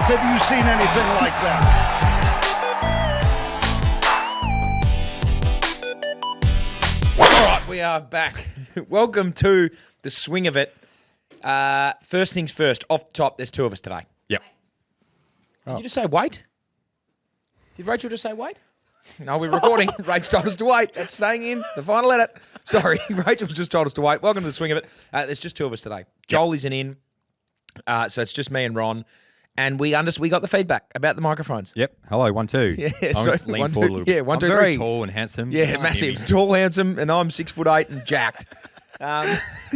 have you seen anything like that? All right, we are back. Welcome to the swing of it. First things first, off the top, there's two of us today. Yep. Did you just say wait? Did Rachel just say wait? No, we're recording. Rach told us to wait. That's staying in the final edit. Sorry, Rachel's just told us to wait. Welcome to the swing of it. There's just two of us today. Joel isn't in, so it's just me and Ron. And we got the feedback about the microphones. Yep. Hello, 1, 2. Yeah, I'm so just lean one, forward two, a little bit. yeah, one, two, I'm very three. tall and handsome. Yeah, You can't hear massive, me. tall, handsome, and I'm 6'8" and jacked.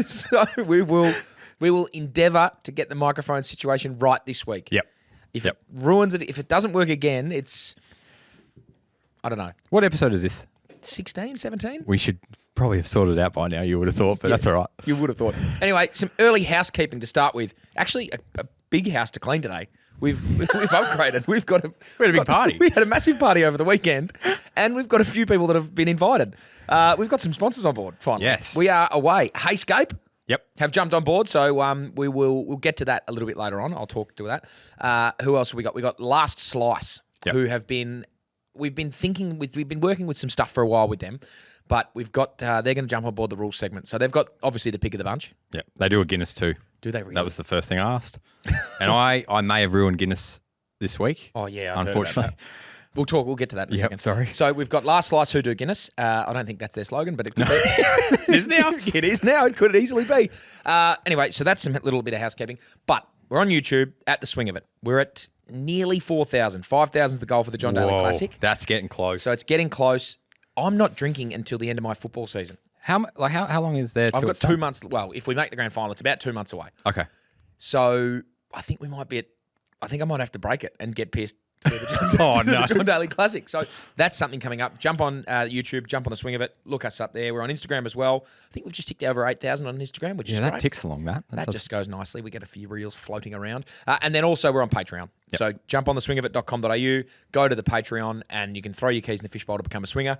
So we will endeavour to get the microphone situation right this week. Yep. If it ruins it, if it doesn't work again, it's I don't know. What episode is this? 16, 17? We should probably have sorted it out by now, you would have thought, but that's all right. You would have thought. Anyway, some early housekeeping to start with. Actually, a big house to clean today. We've upgraded. We had a big party. We had a massive party over the weekend, and we've got a few people that have been invited. We've got some sponsors on board. Finally, Yes. we are away. Heyscape. Yep. Have jumped on board, so we'll get to that a little bit later on. I'll talk to that. Who else have we got? We got Last Slice, who have been. We've been working with some stuff for a while with them, but we've got they're going to jump on board the rules segment. So they've got obviously the pick of the bunch. Yeah, they do a Guinness too. Do they really? That was the first thing I asked. And I may have ruined Guinness this week. Oh yeah, I've unfortunately. heard about that. We'll get to that in a second. Sorry. So we've got Last Slice who do Guinness. I don't think that's their slogan, but it could be. It is now. It is now. It could easily be. Anyway, so that's some little bit of housekeeping. But we're on YouTube at the swing of it. We're at nearly 4,000. 5,000 is the goal for the John Daly Whoa, Classic. That's getting close. So it's getting close. I'm not drinking until the end of my football season. How long is there? I've till got it's done? 2 months. Well, if we make the grand final, it's about 2 months away. Okay. So I think we might be at. I think I might have to break it and get pissed to the John Daly Classic. So that's something coming up. Jump on YouTube, jump on the swing of it. Look us up there. We're on Instagram as well. I think we've just ticked over 8,000 on Instagram, which is that great. ticks along that. That just goes nicely. We get a few reels floating around. And then also we're on Patreon. Yep. So jump on the swingofit.com.au, go to the Patreon, and you can throw your keys in the fishbowl to become a swinger.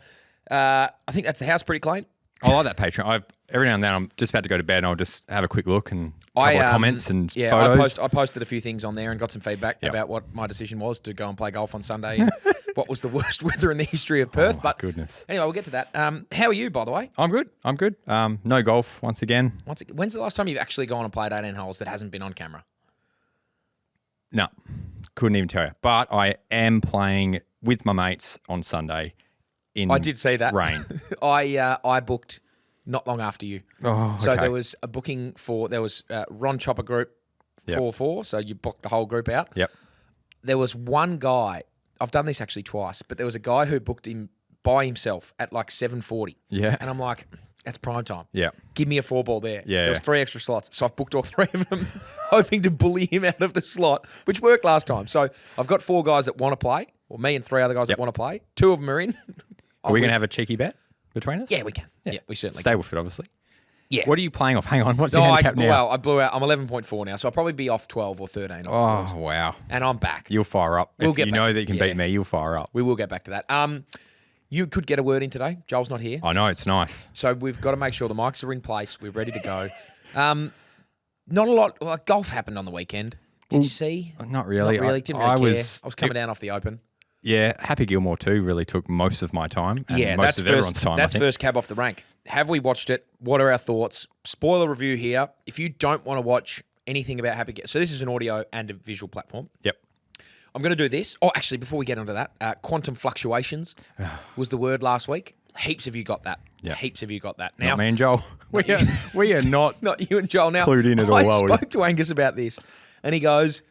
I think that's the house pretty clean. I like that Patreon. Every now and then I'm just about to go to bed and I'll just have a quick look and a couple of comments and photos. I posted a few things on there and got some feedback about what my decision was to go and play golf on Sunday and what was the worst weather in the history of Perth. But goodness. Anyway, we'll get to that. How are you, by the way? I'm good. No golf once again. When's the last time you've actually gone and played 18 holes that hasn't been on camera? No, couldn't even tell you. But I am playing with my mates on Sunday in I did see that. Rain. I booked not long after you. Oh, So okay. there was a booking there was Ron Chopper Group 4-4, so you booked the whole group out. Yep. There was one guy, I've done this actually twice, but there was a guy who booked him by himself at like 7:40. Yeah. And I'm like, that's prime time. Yeah. Give me a 4-ball there. Yeah. There was 3 extra slots. So I've booked all 3 of them, hoping to bully him out of the slot, which worked last time. So I've got 4 guys that want to play, or me and 3 other guys that want to play. 2 of them are in. Are we going to have a cheeky bet between us? Yeah, we can. Yeah, we certainly Stable fit, obviously. Yeah. What are you playing off? Hang on. What's No, your I handicap blew now? out. I blew out. I'm 11.4 now, so I'll probably be off 12 or 13. Oh, wow. And I'm back. You'll fire up. We'll if get you back know to- that you can yeah. beat me, you'll fire up. We will get back to that. You could get a word in today. Joel's not here. I know, it's nice. So we've got to make sure the mics are in place. We're ready to go. Not a lot. Well, golf happened on the weekend. Did you see? Not really. Not really. Didn't really care. I was coming down off the open. Yeah, Happy Gilmore too really took most of my time. And most of everyone's time. That's I think. first cab off the rank. Have we watched it? What are our thoughts? Spoiler review here. If you don't want to watch anything about Happy Gilmore, so this is an audio and a visual platform. Yep. I'm going to do this. Oh, actually, before we get onto that, quantum fluctuations was the word last week. Heaps of you got that. Yeah. Heaps of you got that. Now, Not me and Joel. We are not. not you and Joel. Now, clued in at all, I are we? spoke to Angus about this, and he goes,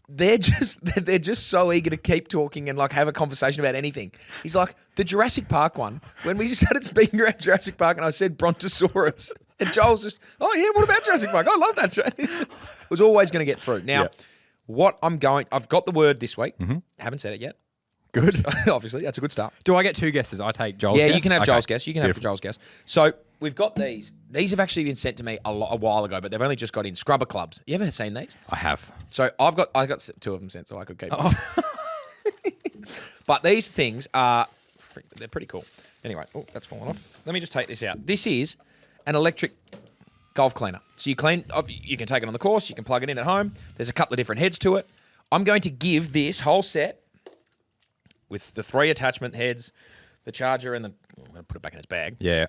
they're just so eager to keep talking and like have a conversation about anything. He's like, the Jurassic Park one, when we started speaking about Jurassic Park and I said Brontosaurus, and Joel's just, oh yeah, what about Jurassic Park? I love that. It was always going to get through. Now, I've got the word this week. Mm-hmm. Haven't said it yet. Good. Obviously, that's a good start. Do I get 2 guesses? I take Joel's Yeah, guess? you can have Okay. Joel's guess. You can have Beautiful. Joel's guess. So we've got these. These have actually been sent to me a while ago, but they've only just got in. Scrubber clubs. You ever seen these? I have. So I got 2 of them sent, so I could keep them. But these things are, they're pretty cool. Anyway, oh, that's fallen off. Let me just take this out. This is an electric golf cleaner. So you can take it on the course, you can plug it in at home. There's a couple of different heads to it. I'm going to give this whole set with the 3 attachment heads, the charger, and I'm going to put it back in its bag. Yeah.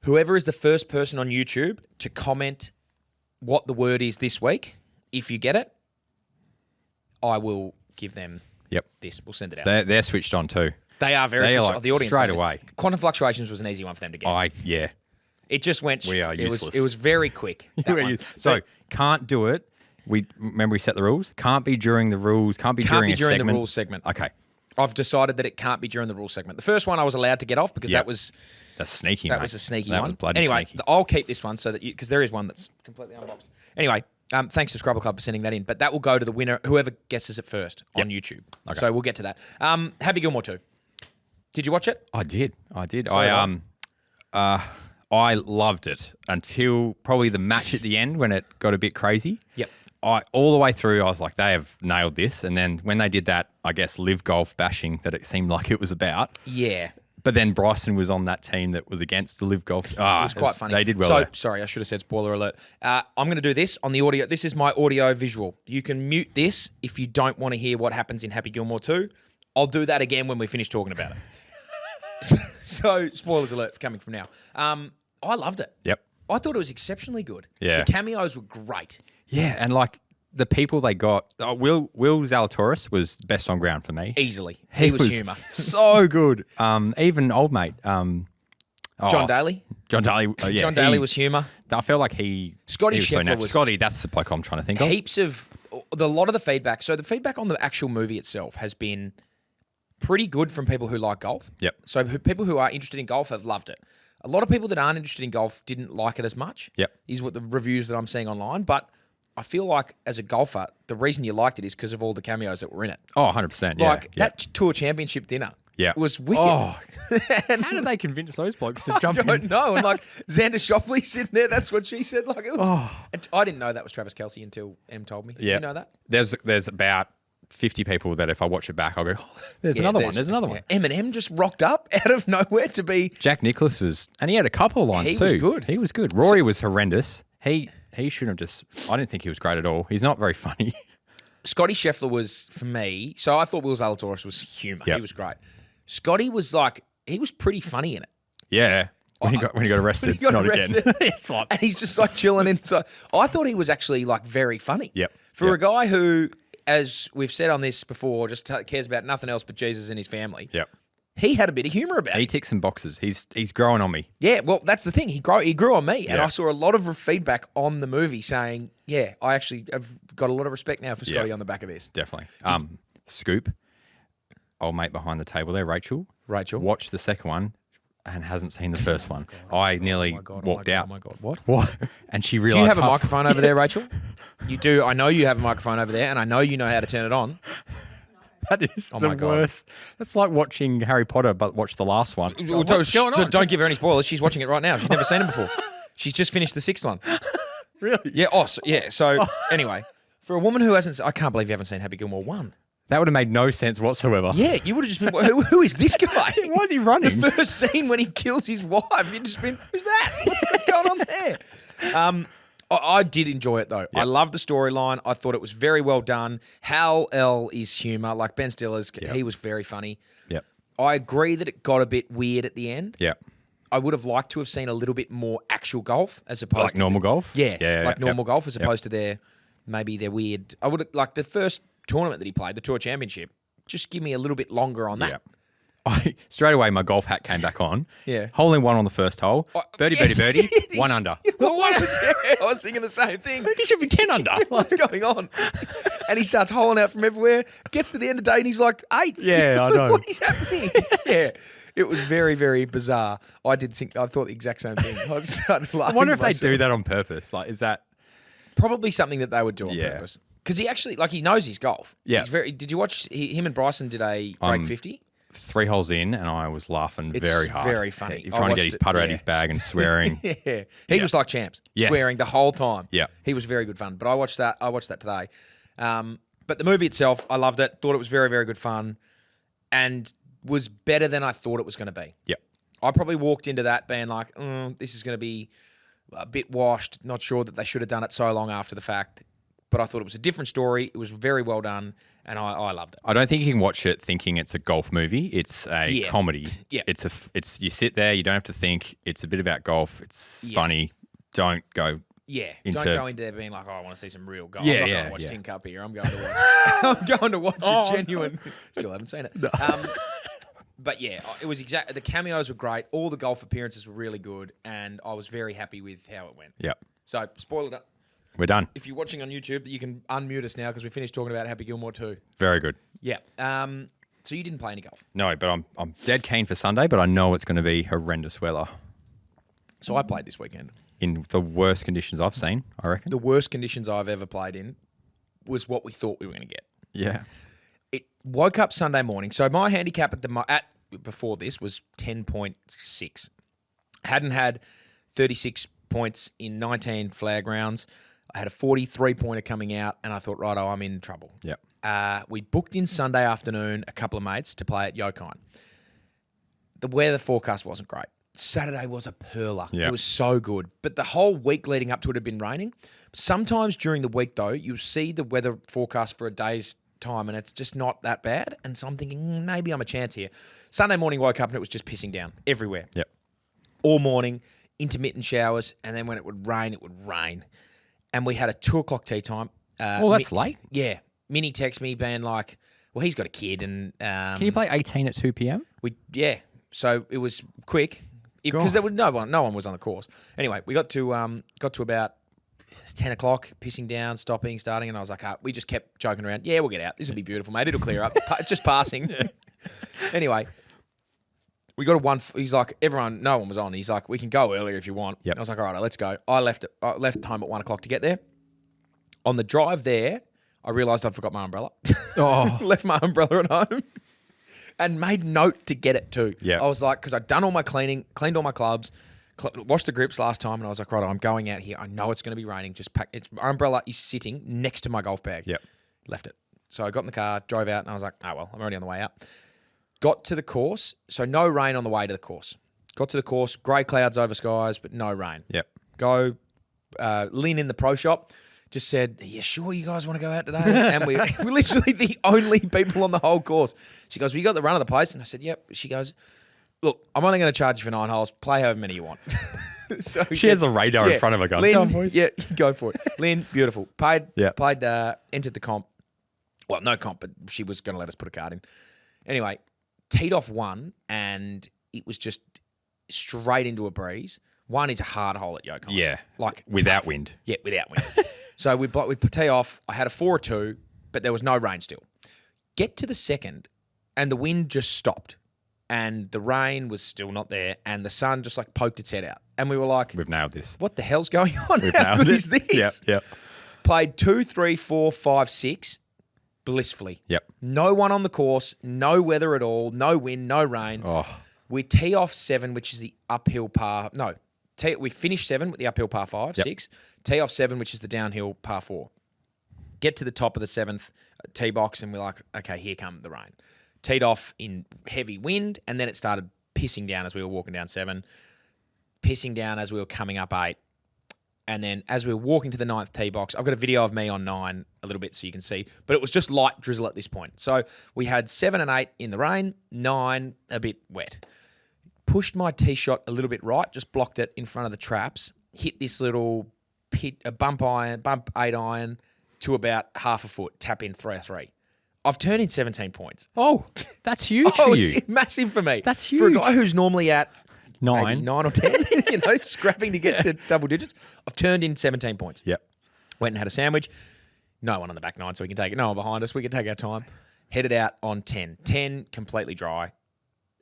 Whoever is the first person on YouTube to comment what the word is this week, if you get it, I will give them this. We'll send it out. They're switched on too. They are very switched on. The audience straight knows. away. Quantum fluctuations was an easy one for them to get. It just went. We are useless. It was very quick. that one. So can't do it. We remember we set the rules. Can't be during the rules. Can't be during the rules segment. Okay. I've decided that it can't be during the rules segment. The first one I was allowed to get off because that's sneaky. That mate. was a sneaky that one. Was bloody anyway, sneaky. I'll keep this one so that because there is one that's completely unboxed. Anyway, thanks to Scrabble Club for sending that in. But that will go to the winner, whoever guesses it first on YouTube. Okay. So we'll get to that. Happy Gilmore 2. Did you watch it? I did. I loved it until probably the match at the end when it got a bit crazy. Yep. All the way through, I was like, they have nailed this. And then when they did that, I guess, live golf bashing that it seemed like it was about. Yeah. But then Bryson was on that team that was against the live golf. It was quite funny. They did well. So, sorry, I should have said spoiler alert. I'm going to do this on the audio. This is my audio visual. You can mute this if you don't want to hear what happens in Happy Gilmore 2. I'll do that again when we finish talking about it. So, spoilers alert coming from now. I loved it. Yep. I thought it was exceptionally good. Yeah. The cameos were great. Yeah, and like the people they got, Will Zalatoris was best on ground for me. Easily. He was humour. So good. Even old mate. John Daly. John Daly. Yeah, John Daly was humour. I felt like Scotty was Scheffler was Scotty, that's the bloke I'm trying to think of. Heaps of a lot of the feedback. So the feedback on the actual movie itself has been pretty good from people who like golf. Yep. So people who are interested in golf have loved it. A lot of people that aren't interested in golf didn't like it as much. Yep. Is what the reviews that I'm seeing online. But I feel like as a golfer, the reason you liked it is because of all the cameos that were in it. Oh, 100%. Yeah. Like that tour championship dinner. Yeah. Was wicked. Oh. How did they convince those blokes to jump in? I don't know. And like Xander Shoffley sitting there, that's what she said. Like it was. And I didn't know that was Travis Kelce until Em told me. Did you know that? There's about 50 people that if I watch it back, I'll go, there's another one. There's another one. Eminem just rocked up out of nowhere to be. Jack Nicklaus and he had a couple of lines too. He was good. He was good. Rory was horrendous. He shouldn't have I didn't think he was great at all. He's not very funny. Scotty Scheffler was, for me, so I thought Will Zalatoris was humour. Yep. He was great. Scotty was like, he was pretty funny in it. Yeah. When he got arrested. He got not arrested. Again. And he's just like chilling inside. I thought he was actually like very funny. Yep. For a guy who, as we've said on this before, just cares about nothing else but Jesus and his family. Yep. He had a bit of humour about it. He ticks some boxes. He's growing on me. Yeah, well, that's the thing. He grew on me. And I saw a lot of feedback on the movie saying, yeah, I actually have got a lot of respect now for Scotty on the back of this. Definitely. Scoop, old mate behind the table there, Rachel. Watched the second one and hasn't seen the first one. I nearly walked out. Oh, my God. What? What? And she realised... Do you have a microphone over there, Rachel? You do. I know you have a microphone over there, and I know you know how to turn it on. That is the worst. That's like watching Harry Potter, but watch the last one. What's going on? Don't give her any spoilers. She's watching it right now. She's never seen it before. She's just finished the 6th one. Really? Yeah. So anyway, for a woman who hasn't... I can't believe you haven't seen Happy Gilmore 1. That would have made no sense whatsoever. Yeah, you would have just been, who is this guy? Why is he running? The first scene when he kills his wife, you'd just been, who's that? What's going on there? I did enjoy it, though. Yep. I love the storyline. I thought it was very well done. Hal L is humour. Like Ben Stiller's, he was very funny. Yep. I agree that it got a bit weird at the end. Yeah. I would have liked to have seen a little bit more actual golf as opposed to... normal golf? Yeah, like normal golf as opposed to their weird... I would have, like the first tournament that he played, the Tour Championship, just give me a little bit longer on that. Straight away, my golf hat came back on. Yeah. Hole in one on the first hole. Birdie, 1 under. I was thinking the same thing. He should be 10 under. What's going on? And he starts holing out from everywhere. Gets to the end of the day and he's like 8. Yeah, I know. What is happening? Yeah. It was very, very bizarre. I thought the exact same thing. I started laughing. I wonder if they do that on purpose. Like, is that... Probably something that they would do on purpose. Because he actually, he knows his golf. Yeah. Did you watch, him and Bryson did a break 50? 3 holes in, and I was laughing very hard. It's very funny. Trying to get his putter out of his bag and swearing. He was like champs, swearing the whole time. Yeah. He was very good fun. But I watched that today. But the movie itself, I loved it. Thought it was very, very good fun. And was better than I thought it was going to be. Yeah. I probably walked into that being like, this is going to be a bit washed. Not sure that they should have done it so long after the fact. but I thought it was a different story. It was very well done, and I loved it. I don't think you can watch it thinking it's a golf movie. It's a comedy. Yeah. It's you sit there, you don't have to think. It's a bit about golf. It's funny. Don't go. Yeah, into... don't go in there being like, oh, I want to see some real golf. Yeah, I'm not going to watch Tin Cup here. I'm going to watch. I'm going to watch a genuine. Still haven't seen it. No. But yeah, it was exactly. The cameos were great. All the golf appearances were really good, and I was very happy with how it went. Yep. So, spoil it up. We're done. If you're watching on YouTube, you can unmute us now because we finished talking about Happy Gilmore too. Very good. Yeah. So you didn't play any golf? No, but I'm dead keen for Sunday, but I know it's going to be horrendous weather. So I played this weekend. In the worst conditions I've seen, I reckon. The worst conditions I've ever played in was what we thought we were going to get. Yeah. It woke up Sunday morning. So my handicap before this was 10.6. Hadn't had 36 points in 19 flag rounds. I had a 43-pointer coming out, and I thought, righto, I'm in trouble. Yep. We booked in Sunday afternoon a couple of mates to play at Yokine. The weather forecast wasn't great. Saturday was a perler. Yep. It was so good. But the whole week leading up to it had been raining. Sometimes during the week, though, you see the weather forecast for a day's time and it's just not that bad. And so I'm thinking, maybe I'm a chance here. Sunday morning, woke up and it was just pissing down everywhere. Yep. All morning, intermittent showers. And then when it would rain, And we had a 2 o'clock tea time. That's late. Yeah. Minnie texted me being like, well, he's got a kid. And can you play 18 at 2 p.m.? So it was quick. Because there was no one was on the course. Anyway, we got to about 10 o'clock, pissing down, stopping, starting, and I was like, we just kept joking around. Yeah, we'll get out. This will be beautiful, mate. It'll clear up. It's just passing. Anyway, we got a one. He's like, no one was on. He's like, we can go earlier if you want. Yep. I was like, all right, let's go. I left home at 1 o'clock to get there. On the drive there, I realised I'd forgot my umbrella. Left my umbrella at home. And made note to get it too. Yeah. I was like, because I'd done all my cleaning, cleaned all my clubs, washed the grips last time, and I was like, right, I'm going out here. I know it's going to be raining. Just pack. My umbrella is sitting next to my golf bag. Yep. Left it. So I got in the car, drove out, and I was like, oh, well, I'm already on the way out. Got to the course. So no rain on the way to the course. Got to the course, grey clouds over skies, but no rain. Yep. Go, Lynn in the pro shop just said, are you sure you guys want to go out today? And we're literally the only people on the whole course. She goes, well, you got the run of the place? And I said, yep. She goes, look, I'm only going to charge you for 9 holes. Play however many you want. So she has a radar in front of her gun. Lynn, go on, boys. Yeah, go for it. Lynn, beautiful. Played, entered the comp. Well, no comp, but she was going to let us put a card in. Anyway, teed off 1, and it was just straight into a breeze. 1 is a hard hole at Yokine. Yeah. Like without tough. wind. Yeah, without wind. So we tee off. I had a 4 or 2, but there was no rain still. Get to the second, and the wind just stopped, and the rain was still not there, and the sun just like poked its head out, and we were like, "We've nailed this. What the hell's going on? We've How nailed good it. is this?" Yep. Played 2, 3, 4, 5, 6, blissfully. Yep. No one on the course, no weather at all, no wind, no rain. Oh. We tee off 7, which is the uphill par. No, we finish 7 with the uphill par 5, 6. Tee off 7, which is the downhill par 4. Get to the top of the 7th tee box, and we're like, okay, here come the rain. Teed off in heavy wind, and then it started pissing down as we were walking down 7, pissing down as we were coming up 8. And then as we were walking to the 9th tee box, I've got a video of me on 9 a little bit so you can see, but it was just light drizzle at this point. So we had 7 and 8 in the rain, 9 a bit wet. Pushed my tee shot a little bit right, just blocked it in front of the traps, hit this little pit, a bump 8 iron to about half a foot, tap in 3-3. I've turned in 17 points. Oh, that's huge for you. It's massive for me. That's huge. For a guy who's normally at 9. maybe 9 or 10, scrapping to get to double digits, I've turned in 17 points. Yep. Went and had a sandwich. No one on the back 9, so we can take it. No one behind us. We can take our time. Headed out on 10. 10, completely dry.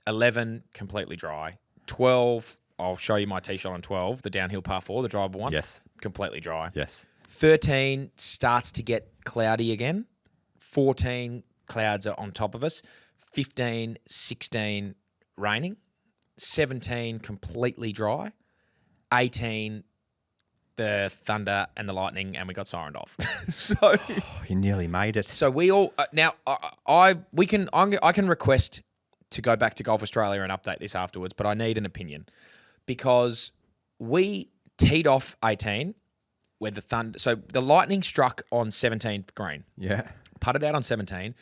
11, completely dry. 12, I'll show you my tee shot on 12, the downhill par 4, the drivable one. Yes. Completely dry. Yes. 13 starts to get cloudy again. 14, clouds are on top of us. 15, 16, raining. 17, completely dry. 18, the thunder and the lightning, and we got sirened off. You nearly made it. So we all now I can request to go back to Golf Australia and update this afterwards, but I need an opinion because we teed off 18, where the thunder. So the lightning struck on 17th green. Yeah. Putted out on 17,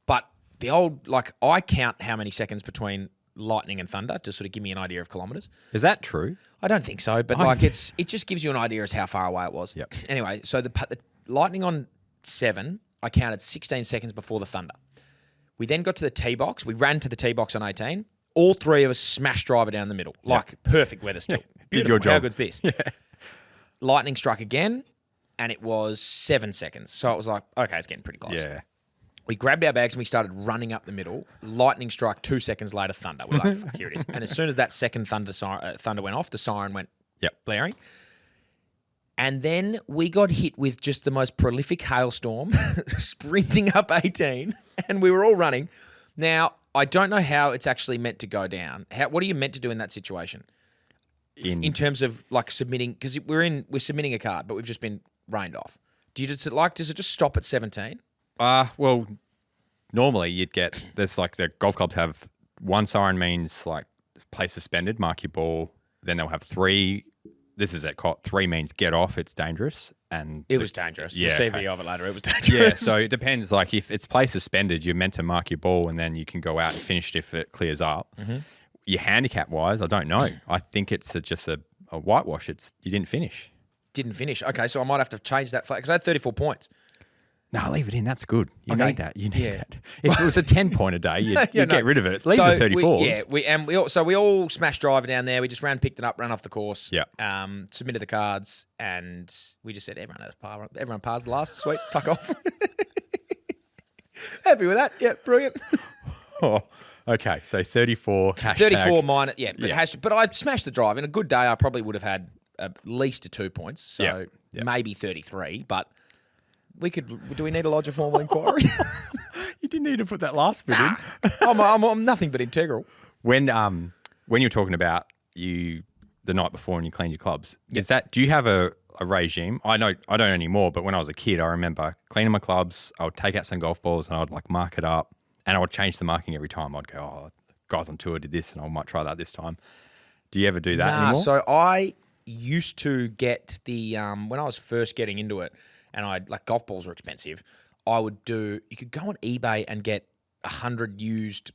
but the old I count how many seconds between lightning and thunder to sort of give me an idea of kilometres. Is that true? I don't think so, but it just gives you an idea as how far away it was. Yep. Anyway, so the lightning on 7, I counted 16 seconds before the thunder. We then got to the tee box. We ran to the tee box on 18. All three of us smashed driver down the middle. Perfect weather still. Beautiful. Your job. How good's this? Yeah. Lightning struck again, and it was 7 seconds. So it was like, okay, it's getting pretty close. Yeah. We grabbed our bags and we started running up the middle. Lightning struck 2 seconds later, thunder. We're like, fuck, here it is. And as soon as that second thunder went off, the siren went blaring. And then we got hit with just the most prolific hailstorm, sprinting up 18, and we were all running. Now, I don't know how it's actually meant to go down. What are you meant to do in that situation? In terms of submitting, because we're submitting a card, but we've just been rained off. Does it just stop at 17? Well, normally you'd get, there's the golf clubs have one siren means play suspended, mark your ball. Then they'll have 3. This is at COT. 3 means get off, it's dangerous. And it was dangerous. Yeah, you'll see a video of it later. It was dangerous. Yeah, so it depends. If it's play suspended, you're meant to mark your ball and then you can go out and finish it if it clears up. Mm-hmm. Your handicap wise, I don't know. I think it's just a whitewash. You didn't finish. Didn't finish. Okay, so I might have to change that because I had 34 points. No, leave it in. That's good. You need that. You need that. If it was a 10-pointer day, you'd get rid of it. Leave the 34s. We all smashed driver down there. We just picked it up, ran off the course. Yeah. Submitted the cards, and we just said everyone has par. Everyone pars the last. Sweet. Fuck off. Happy with that. Yeah, brilliant. Oh, okay. So 34. 34 minus. Yeah, but I smashed the drive. In a good day, I probably would have had at least 2 points. So maybe 33, but. Do we need to lodge a formal inquiry? You didn't need to put that last bit in. I'm nothing but integral. When you're talking about the night before and you clean your clubs, do you have a regime? I know I don't anymore, but when I was a kid, I remember cleaning my clubs. I would take out some golf balls and I'd mark it up, and I would change the marking every time. I'd go, oh, guys on tour did this, and I might try that this time. Do you ever do that anymore? So I used to get the when I was first getting into it. And golf balls were expensive. You could go on eBay and get 100 used,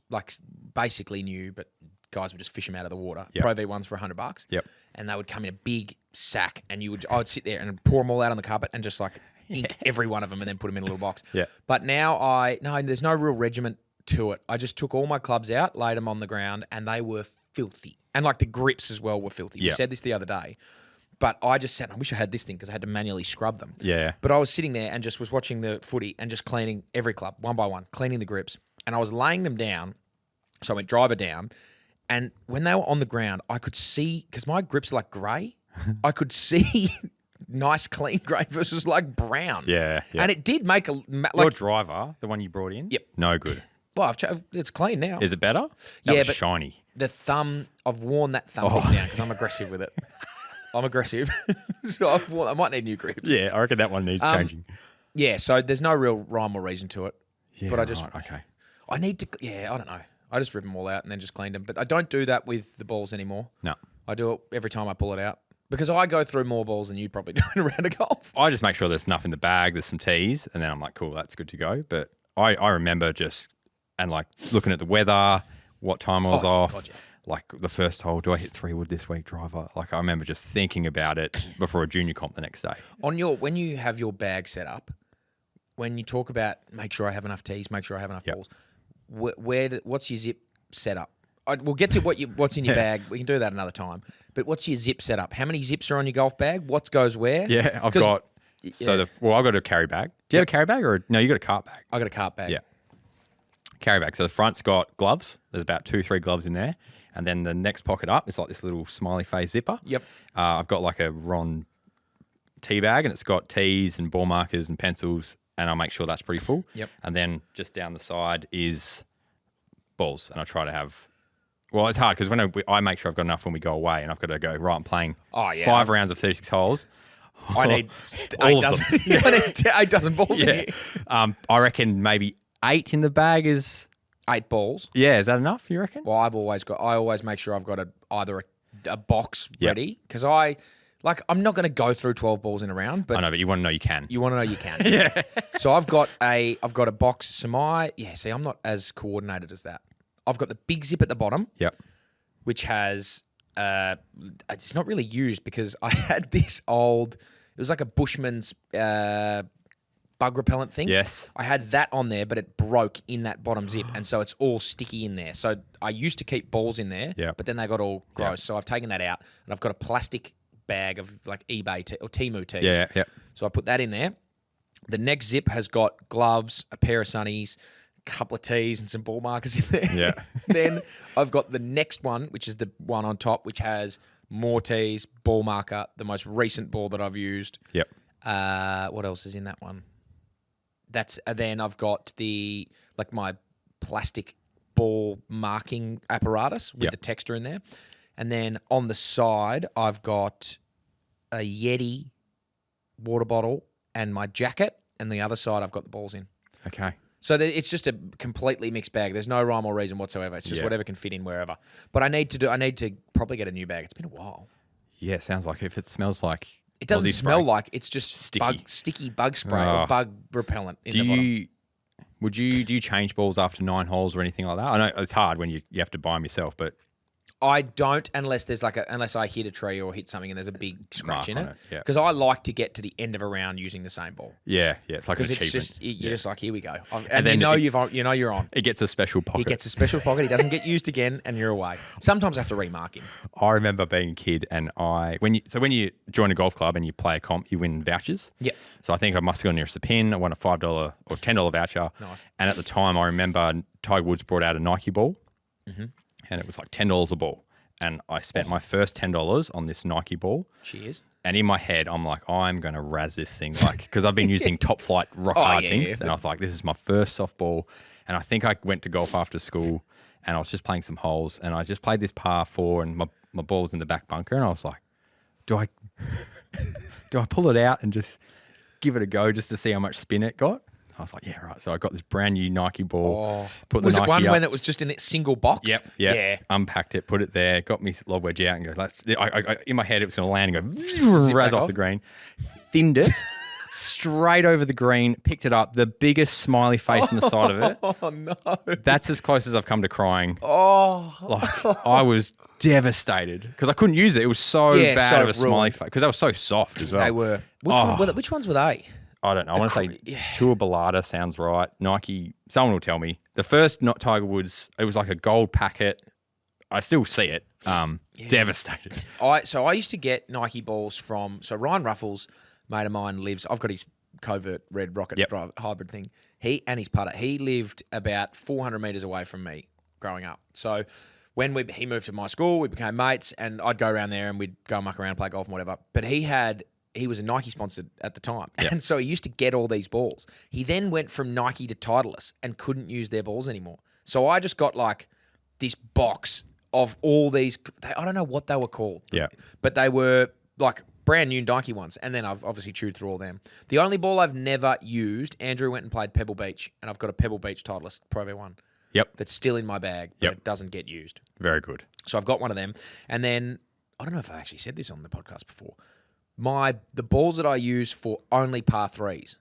basically new, but guys would just fish them out of the water. Yep. Pro V1s for $100. Yep. And they would come in a big sack, and I would sit there and pour them all out on the carpet and just ink every one of them and then put them in a little box. Yeah. But now there's no real regiment to it. I just took all my clubs out, laid them on the ground, and they were filthy. And the grips as well were filthy. We said this the other day. But I just said, I wish I had this thing because I had to manually scrub them. Yeah. But I was sitting there and just was watching the footy and just cleaning every club one by one, cleaning the grips. And I was laying them down. So I went driver down. And when they were on the ground, I could see, because my grips are grey, I could see nice clean grey versus brown. Yeah. And it did make your driver, the one you brought in? Yep. No good. Well, it's clean now. Is it better? That was shiny. The thumb, I've worn that thumb down because I'm aggressive with it. I'm aggressive, so I might need new grips. Yeah, I reckon that one needs changing. Yeah, so there's no real rhyme or reason to it. Yeah, but I just okay. I need to. Yeah, I don't know. I just rip them all out and then just clean them. But I don't do that with the balls anymore. No, I do it every time I pull it out because I go through more balls than you probably do in a round of golf. I just make sure there's enough in the bag. There's some tees, and then I'm like, cool, that's good to go. But I remember looking at the weather, what time I was off. God, yeah. The first hole, do I hit 3 wood this week, driver? I remember just thinking about it before a junior comp the next day. When you have your bag set up, when you talk about make sure I have enough tees, make sure I have enough balls, what's your zip setup? We'll get to what's in your bag. We can do that another time. But what's your zip setup? How many zips are on your golf bag? What goes where? Yeah, I've got. So I've got a carry bag. Do you have a carry bag no? You got a cart bag. I got a cart bag. Yeah. Carry bag. So the front's got gloves. There's about 2-3 gloves in there. And then the next pocket up is this little smiley face zipper. Yep. I've got a Ron tea bag, and it's got tees and ball markers and pencils, and I'll make sure that's pretty full. Yep. And then just down the side is balls, and I try to have. Well, it's hard because when I make sure I've got enough when we go away, and I've got to go right. I'm playing 5 rounds of 36 holes. I need 8 dozen. I need 8 dozen balls in here. I reckon maybe 8 in the bag is. 8 balls. Yeah, is that enough, you reckon? Well, I always make sure I've got either a box ready because I Like, I'm not going to go through 12 balls in a round, but I know, but you want to know you can. you want to know you can. Yeah. So I've got a box. So see, I'm not as coordinated as that. I've got the big zip at the bottom, Yep. which has it's not really used because I had this old. It was like a Bushman's bug repellent thing. Yes. I had that on there, but it broke in that bottom zip, and so it's all sticky in there. So I used to keep balls in there, Yeah. but then they got all gross. Yeah. So I've taken that out, and I've got a plastic bag of like eBay or Temu tees. Yeah. So I put that in there. The next zip has got gloves, a pair of sunnies, a couple of tees, and some ball markers in there. Yeah. Then I've got the next one, which is the one on top, which has more tees, ball marker, the most recent ball that I've used. Yep. What else is in that one? That's then I've got my plastic ball marking apparatus with Yep. the texture in there. And then on the side, I've got a Yeti water bottle and my jacket. And the other side, I've got the balls in. Okay. So it's just a completely mixed bag. There's no rhyme or reason whatsoever. It's just whatever can fit in wherever. But I need to probably get a new bag. It's been a while. Yeah, sounds like if it smells like It doesn't Aussie smell spray. like it's just Sticky. sticky bug spray or bug repellent in Do the bottom. do you change balls after 9 holes or anything like that? I know it's hard when you have to buy them yourself, but I don't unless there's unless I hit a tree or hit something and there's a big scratch Mark in on it. it, yeah. Because I like to get to the end of a round using the same ball. yeah, it's like an Because it's achievement. just you're just like, here we go, and then you know it- you're on. It gets a special pocket. He gets a special pocket. He doesn't get used again, and you're away. Sometimes I have to remark him. I remember being a kid, and when you join a golf club and you play a comp, you win vouchers. Yep. So I think I must have gone nearest a pin. I won a $5 or $10 voucher. Nice. And at the time, I remember Tiger Woods brought out a Nike ball, Mm-hmm. and it was like $10 a ball. And I spent my first $10 on this Nike ball. Cheers. And in my head, I'm like, I'm going to razz this thing. Because I've been using top flight rock hard things. yeah. And I was like, this is my first softball. And I think I went to golf after school and I was just playing some holes. And I just played this par 4 and my ball was in the back bunker. And I was like, do I pull it out and just give it a go just to see how much spin it got? I was like, yeah, right. So I got this brand new Nike ball. Put the Was it Nike one up. when it was just in that single box? Yep. Yeah. Unpacked it, put it there, got me lob wedge out and go, in my head, it was going to land and go, razz back off off. the green. Thinned it straight over the green, picked it up, the biggest smiley face on the side of it. Oh, no. That's as close as I've come to crying. Oh. Like, I was devastated because I couldn't use it. It was so Yeah, bad so of a smiley ruined. face because they were so soft as well. They were. Which ones were they? I don't know. I want to say Tour Ballada sounds right. Nike, someone will tell me. The first not Tiger Woods, it was like a gold packet. I still see it. Devastated. So I used to get Nike balls from Ryan Ruffles, mate of mine, lives. I've got his covert red rocket drive hybrid thing. He and his putter. He lived about 400 meters away from me growing up. So when he moved to my school, we became mates, and I'd go around there and we'd go muck around, play golf and whatever. But he was a Nike sponsored at the time. Yep. And so he used to get all these balls. He then went from Nike to Titleist and couldn't use their balls anymore. So I just got like this box of all these. I don't know what they were called. Yeah. But they were like brand new Nike ones. And then I've obviously chewed through all them. The only ball I've never used, Andrew went and played Pebble Beach, and I've got a Pebble Beach Titleist Pro V1 Yep. that's still in my bag, but Yep. it doesn't get used. Very good. So I've got one of them. And then, I don't know if I actually said this on the podcast before. The balls that I use for only par 3s.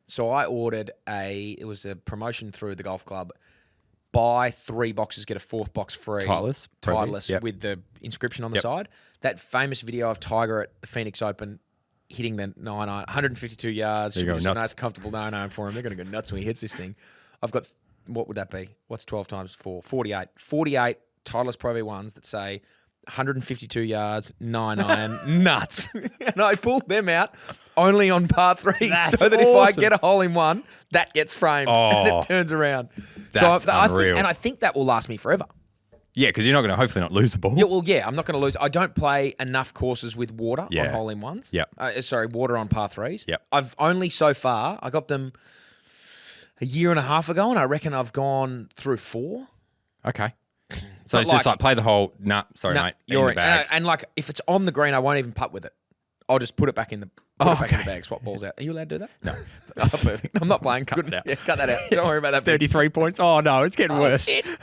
So I ordered it was a promotion through the golf club. Buy 3 boxes, get a 4th box free. Titleist, Pro Vs, Titleist yep. with the inscription on the Yep. side. That famous video of Tiger at the Phoenix Open hitting the 152 yards. They're Should be going just a nuts. nice, comfortable no for him. They're going to go nuts when he hits this thing. I've got, what would that be? What's 12 times 4? 48. 48 Titleist Pro V1s that say 152 yards, 9 iron, nuts. And I pulled them out only on par 3s That's so that if I awesome. get a hole in one, that gets framed and Oh. it turns around. That's I unreal. think that will last me forever. Yeah, because you're not going to hopefully not lose the ball. Yeah, well, yeah, I'm not going to lose. I don't play enough courses with water on Yeah. hole in ones. Yep. Water on par 3s. Yep. I've only so far, I got them a year and a half ago, and I reckon I've gone through 4. Okay. So But it's just like- like play the hole. Nah, sorry, No, mate. you're in the bag. and like if it's on the green, I won't even putt with it. I'll just put it back in the back in the bag, swap balls out. Are you allowed to do that? No. Oh, perfect. I'm not playing. Cut it out. Yeah, cut that out. Don't worry about that. 33 points. Oh, no, it's getting worse. Shit.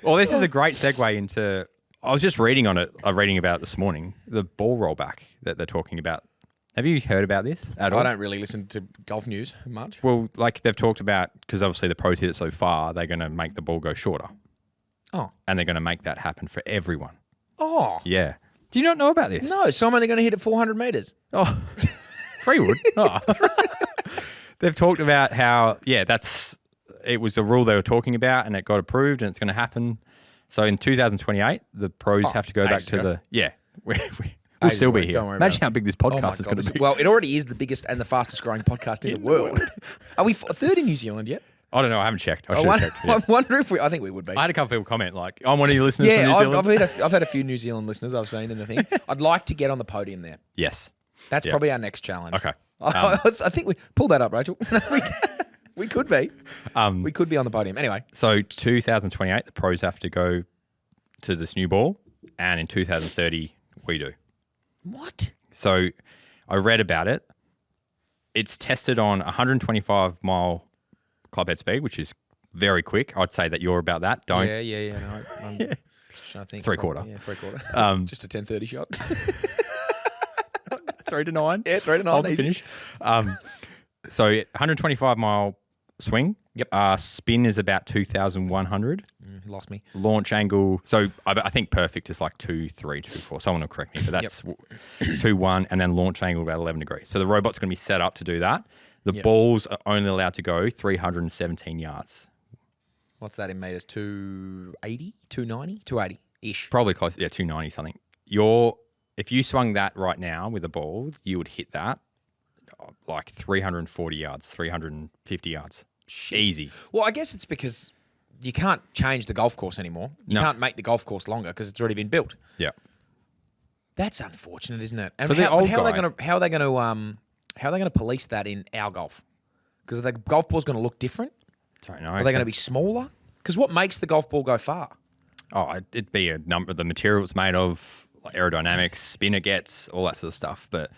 Well, this is a great segue into I was just reading on it. I'm reading about it this morning. The ball rollback that they're talking about. Have you heard about this at all? I don't really listen to golf news much. Well, like they've talked about, because obviously the pros hit it so far, they're going to make the ball go shorter. Oh. And they're going to make that happen for everyone. Oh. Yeah. Do you not know about this? No, so I'm only going to hit it 400 metres. Oh, Freewood. Oh. They've talked about how, it was a rule they were talking about and it got approved and it's going to happen. So in 2028, the pros have to go back to the, we'll still be here. Don't worry Imagine about how big this podcast is going to be. Well, it already is the biggest and the fastest growing podcast in the world. Are we third in New Zealand yet? I don't know. I haven't checked. I should have checked. Yeah. I wonder if I think we would be. I had a couple people comment like, I'm one of your listeners from New Zealand. I've had a few New Zealand listeners I've seen in the thing. I'd like to get on the podium there. Yes. That's probably our next challenge. Okay. I think we pull that up, Rachel. We could be. We could be on the podium. Anyway. So 2028, the pros have to go to this new ball, and in 2030, we do. What? So I read about it. It's tested on 125-mile clubhead speed, which is very quick. I'd say that you're about that. Don't. Yeah. No, I'm trying to think. Three-quarter. Yeah, three-quarter. Just a 10:30 shot. 3 to 9. Yeah, 3 to 9. Hold the finish. So 125-mile swing. Yep. Spin is about 2,100. Lost me. Launch angle. So I think perfect is like 2, 3, 2, 4. Someone will correct me, but that's 2, 1, and then launch angle about 11 degrees. So the robot's going to be set up to do that. The balls are only allowed to go 317 yards. What's that in meters? 280, 290, 280-ish. Probably close. Yeah, 290 something. If you swung that right now with a ball, you would hit that like 340 yards, 350 yards. Shit. Easy. Well, I guess it's because you can't change the golf course anymore. You can't make the golf course longer because it's already been built. Yeah. That's unfortunate, isn't it? And For the old how are guy- they going to police that in our golf? Because the golf ball's going to look different. Don't know. Are they going to be smaller? Because what makes the golf ball go far? Oh, it'd be a number. The material it's made of, like aerodynamics, spin it gets, all that sort of stuff. But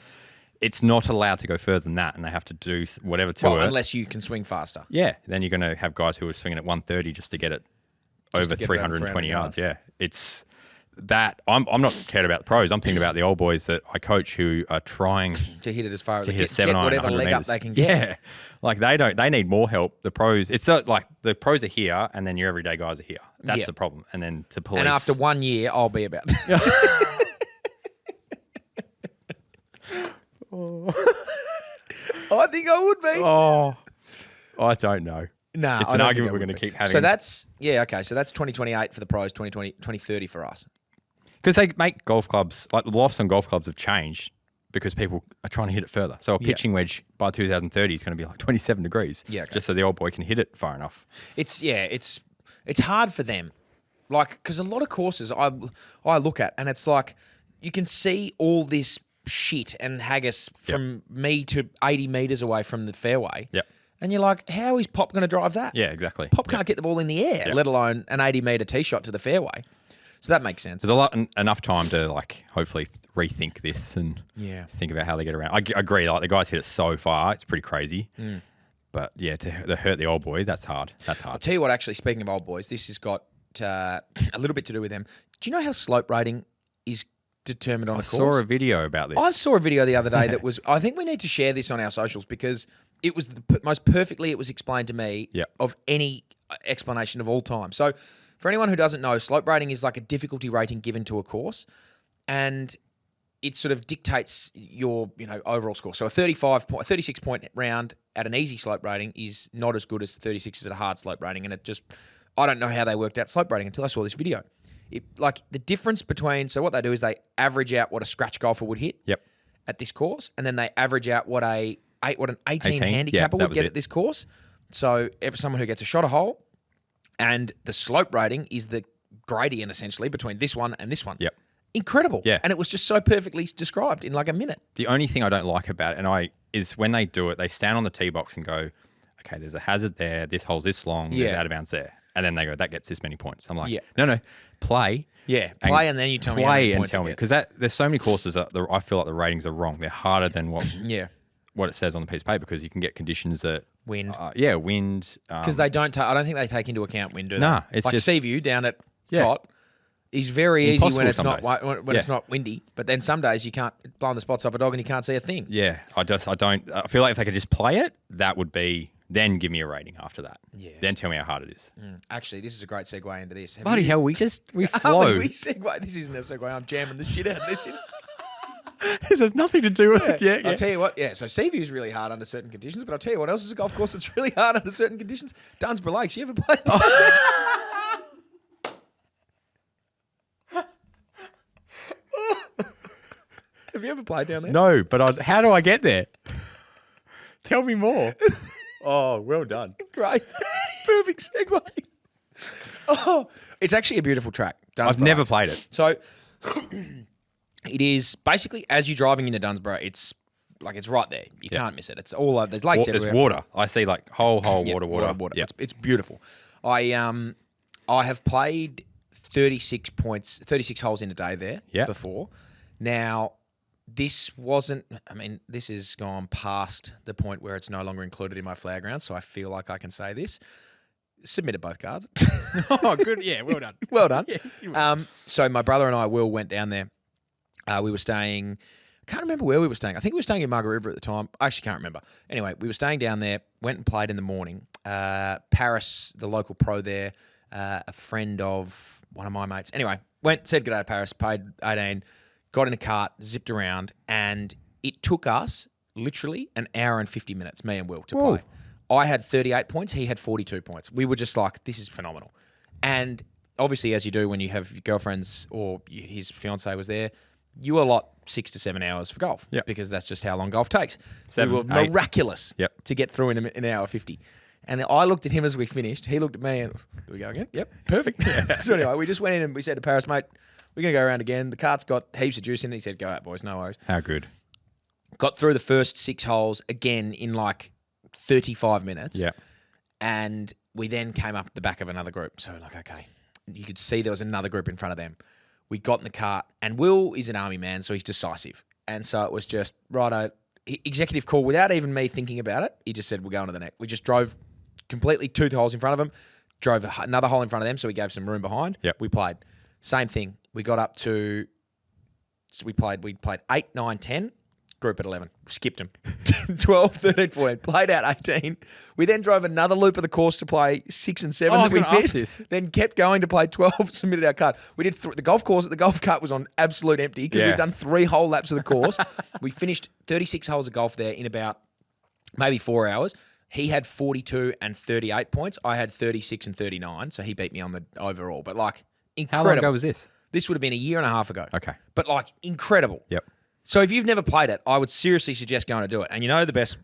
it's not allowed to go further than that, and they have to do whatever to it. Unless you can swing faster. Yeah, then you're going to have guys who are swinging at 130 just to get it over 320 yards. Yeah, it's that. I'm not cared about the pros. I'm thinking about the old boys that I coach who are trying to hit it as far as to hit get whatever leg meters. up they can get. Yeah, like they need more help. The pros, it's like the pros are here, and then your everyday guys are here. That's the problem. And then to police. And after 1 year, I'll be about. I think I would be. Oh, I don't know. No, it's an argument we're going to keep having. So that's okay. So that's 2028 for the pros, 2030 for us. Because they make golf clubs, like the lofts on golf clubs have changed because people are trying to hit it further. So a pitching wedge by 2030 is going to be like 27 degrees. Yeah, okay. Just so the old boy can hit it far enough. It's hard for them, like because a lot of courses I look at and it's like you can see all this shit and haggis from me to 80 meters away from the fairway. Yep. And you're like, how is Pop going to drive that? Yeah, exactly. Pop can't get the ball in the air, let alone an 80-meter tee shot to the fairway. So that makes sense. There's enough time to like hopefully rethink this and think about how they get around. I agree. Like the guys hit it so far, it's pretty crazy. But yeah, to hurt the old boys, that's hard. That's hard. I'll tell you what. Actually, speaking of old boys, this has got a little bit to do with them. Do you know how slope rating is determined on a course? I saw a video about this. I saw a video the other day that was. I think we need to share this on our socials because it was the most perfectly. It was explained to me of any explanation of all time. So. For anyone who doesn't know, slope rating is like a difficulty rating given to a course, and it sort of dictates your overall score. So a 36-point round at an easy slope rating is not as good as 36 at a hard slope rating, and I don't know how they worked out slope rating until I saw this video. Like the difference between what they do is they average out what a scratch golfer would hit at this course, and then they average out what an 18 handicapper would get at this course. So for someone who gets a shot a hole. And the slope rating is the gradient, essentially, between this one and this one. Yep. Incredible. Yeah. And it was just so perfectly described in like a minute. The only thing I don't like about it, is when they do it, they stand on the tee box and go, okay, there's a hazard there, this hole's this long, there's out of bounds there. And then they go, that gets this many points. I'm like, no, play. Yeah, play and then you tell me how many points tell me. Because there's so many courses that I feel like the ratings are wrong. They're harder than what it says on the piece of paper because you can get conditions that... Wind. Wind. Because they don't... I don't think they take into account wind, do they? Nah, it's like just... Seaview down at Cot, He's very easy Impossible when it's some not days. when it's not windy, but then some days you can't blow the spots off a dog and you can't see a thing. Yeah, I feel like if they could just play it, that would be, then give me a rating after that. Yeah. Then tell me how hard it is. Actually, this is a great segue into this. Bloody hell, we Oh, flow. we segue. This isn't a segue. I'm jamming the shit out of this. This has nothing to do with it. Yeah, I'll tell you what. Yeah, so Seaview is really hard under certain conditions, but I'll tell you what else is a golf course that's really hard under certain conditions. Dunsborough Lakes. You ever played? Have you ever played down there? No, but how do I get there? Tell me more. Oh, well done. Great. Perfect segue. Oh, it's actually a beautiful track. I've Dunsborough never Lakes. played it. So it is basically as you're driving into Dunsborough, it's like it's right there. You can't miss it. It's all over. There's lakes There's everywhere. water. I see like whole Yeah, water. Yeah. It's beautiful. I have played 36 holes in a day there before. Now, this wasn't, I mean, this has gone past the point where it's no longer included in my flag round, so I feel like I can say this. Submitted both cards. Oh, good. Yeah, well done. Well done. Yeah, So my brother and I, Will, went down there. We were staying, I can't remember where we were staying. I think we were staying in Margaret River at the time. I actually can't remember. Anyway, we were staying down there, went and played in the morning. Paris, the local pro there, a friend of one of my mates. Anyway, said good day to Paris, paid 18, got in a cart, zipped around, and it took us literally an hour and 50 minutes, me and Will, to play. I had 38 points. He had 42 points. We were just like, this is phenomenal. And obviously, as you do when you have your girlfriends or his fiance was there, you allot 6 to 7 hours for golf because that's just how long golf takes. So we were miraculous to get through in an hour 50. And I looked at him as we finished. He looked at me and, do we go again? Yep, perfect. So anyway, we just went in and we said to Paris, mate, we're going to go around again. The cart's got heaps of juice in it. He said, go out, boys, no worries. How good. Got through the first 6 holes again in like 35 minutes. Yeah. And we then came up the back of another group. So like, okay, you could see there was another group in front of them. We got in the cart, and Will is an army man, so he's decisive. And so it was just, righto, executive call without even me thinking about it. He just said, we're going to the next. We just drove completely 2 holes in front of him, drove another hole in front of them, so we gave some room behind. Yep. We played. Same thing. We got up to, so we played 8, 9, 10. Group at 11. Skipped them. 12, 13, 14. Played out 18. We then drove another loop of the course to play 6 and 7 that we missed. Then kept going to play 12, submitted our card. We did the golf course. The golf cart was on absolute empty because we'd done 3 whole laps of the course. We finished 36 holes of golf there in about maybe 4 hours. He had 42 and 38 points. I had 36 and 39, so he beat me on the overall. But like, incredible. How long ago was this? This would have been a year and a half ago. Okay. But like, incredible. Yep. So if you've never played it, I would seriously suggest going to do it. And you know the best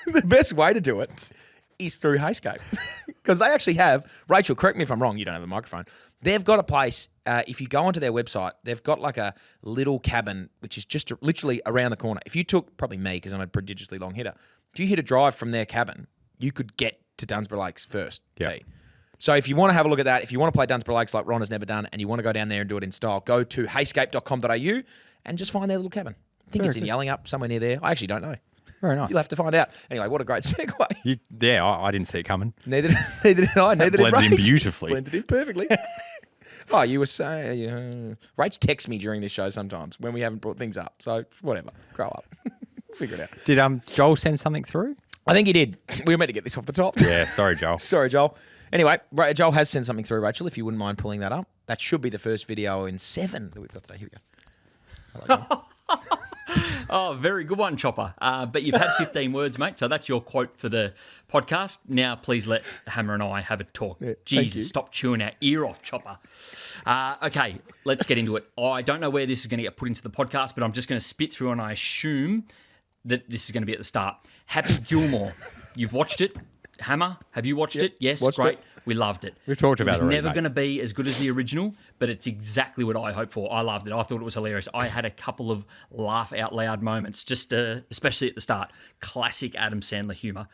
the best way to do it is through Heyscape. Because they actually have, Rachel, correct me if I'm wrong, you don't have a microphone. They've got a place, if you go onto their website, they've got like a little cabin, which is just literally around the corner. If you took, probably me, because I'm a prodigiously long hitter, if you hit a drive from their cabin, you could get to Dunsborough Lakes first. Yep. So if you want to have a look at that, if you want to play Dunsborough Lakes like Ron has never done, and you want to go down there and do it in style, go to heyscape.com.au and just find their little cabin. I think it's in Yellingup, somewhere near there. I actually don't know. Very nice. You'll have to find out. Anyway, what a great segue. I didn't see it coming. Neither did I. Neither did blended in Rach. beautifully. Blended in perfectly. Oh, you were saying... Rach texts me during this show sometimes when we haven't brought things up. So, whatever. Grow up. Figure it out. Did Joel send something through? I think he did. We were meant to get this off the top. Yeah, sorry, Joel. Sorry, Joel. Anyway, Joel has sent something through, Rachel, if you wouldn't mind pulling that up. That should be the first video in 7 that we've got today. Here we go. Oh, very good one, Chopper. But you've had 15 words, mate, so that's your quote for the podcast. Now, please let Hammer and I have a talk. Yeah, Jesus, stop chewing our ear off, Chopper. Okay, let's get into it. I don't know where this is going to get put into the podcast, but I'm just going to spit through and I assume that this is going to be at the start. Happy Gilmore. You've watched it? Hammer, have you watched it? Yes, watched great. it. We loved it. We've talked about it was already, never mate. going to be as good as the original, but it's exactly what I hoped for. I loved it. I thought it was hilarious. I had a couple of laugh out loud moments, just especially at the start. Classic Adam Sandler humour.